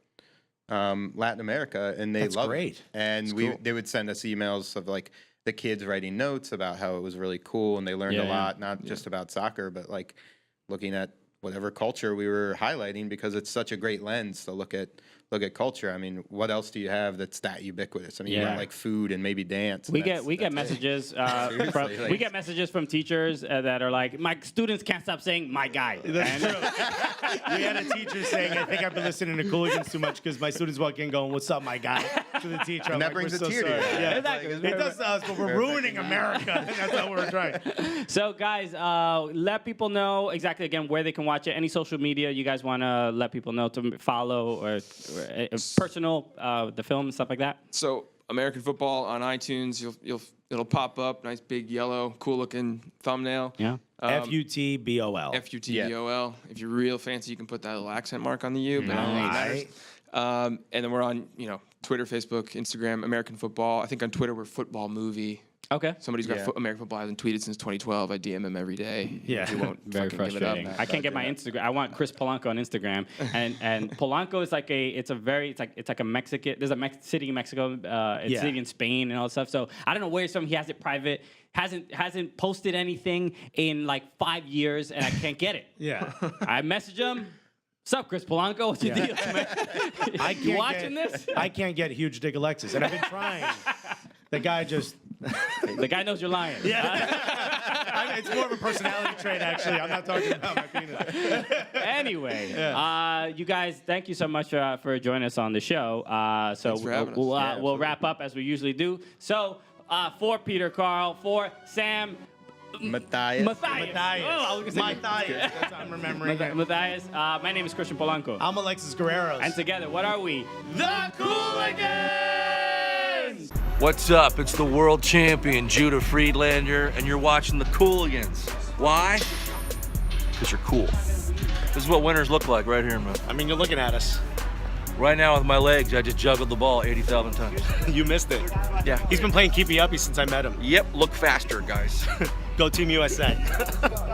Latin America, and they
That's
love
great.
it. And they would send us emails of like the kids writing notes about how it was really cool, and they learned a lot, not just about soccer, but like looking at whatever culture we were highlighting, because it's such a great lens to look at culture. I mean, what else do you have that's that ubiquitous? I mean, you got like food and maybe dance.
We get messages we get messages from teachers that are like, my students can't stop saying my guy.
That's true. We had a teacher saying, I think I've been listening to Cooligans too much because my students walk in going, what's up, my guy? To the teacher.
And that brings a tear to your eye.
Yeah,
Exactly.
It does to us, but we're ruining America. That's what we're trying.
So, guys, let people know exactly, again, where they can watch it. Any social media you guys want to let people know to follow or personal, the film and stuff like that?
So American Futbol on iTunes, it'll pop up, nice big yellow, cool looking thumbnail.
Yeah.
FUTBOL.
FUTBOL. If you're real fancy, you can put that little accent mark on the U. But
Nice.
and then we're on Twitter, Facebook, Instagram, American Futbol. I think on Twitter we're Football Movie.
Okay.
Somebody's got American Futbol hasn't tweeted since 2012. I DM him every day.
Yeah.
He won't
Very
fucking give it up.
frustrating. I can't get my Instagram. I want Chris Polanco on Instagram, and Polanco is like it's like a Mexican. There's a city in Mexico. It's a city in Spain and all that stuff. So I don't know where he's from. He has it private. Hasn't posted anything in like 5 years, and I can't get it.
Yeah.
I message him. What's up, Chris Polanco? What's your deal, man? You watching this?
I can't get huge dick Alexis, and I've been trying. The guy just.
The guy knows you're lying.
Yeah. It's more of a personality trait, actually. I'm not talking about my penis.
Anyway, you guys, thank you so much for joining us on the show. So
Thanks for having us.
we'll wrap up as we usually do. So for Peter, Karl, for Sam,
Mathius.
Mathius.
Mathius.
Oh, I was gonna say
Mathius. That's how I'm remembering it.
Mathius. My name is Christian Polanco.
I'm Alexis Guerreros.
And together, what are we? The Cooligans!
What's up? It's the world champion, Judah Friedlander, and you're watching the Cooligans. Why? Because you're cool. This is what winners look like right here, man.
I mean, you're looking at us.
Right now with my legs, I just juggled the ball 80,000 times.
You missed it.
Yeah.
He's been playing keepy uppy since I met him.
Yep, look faster, guys.
Go Team USA.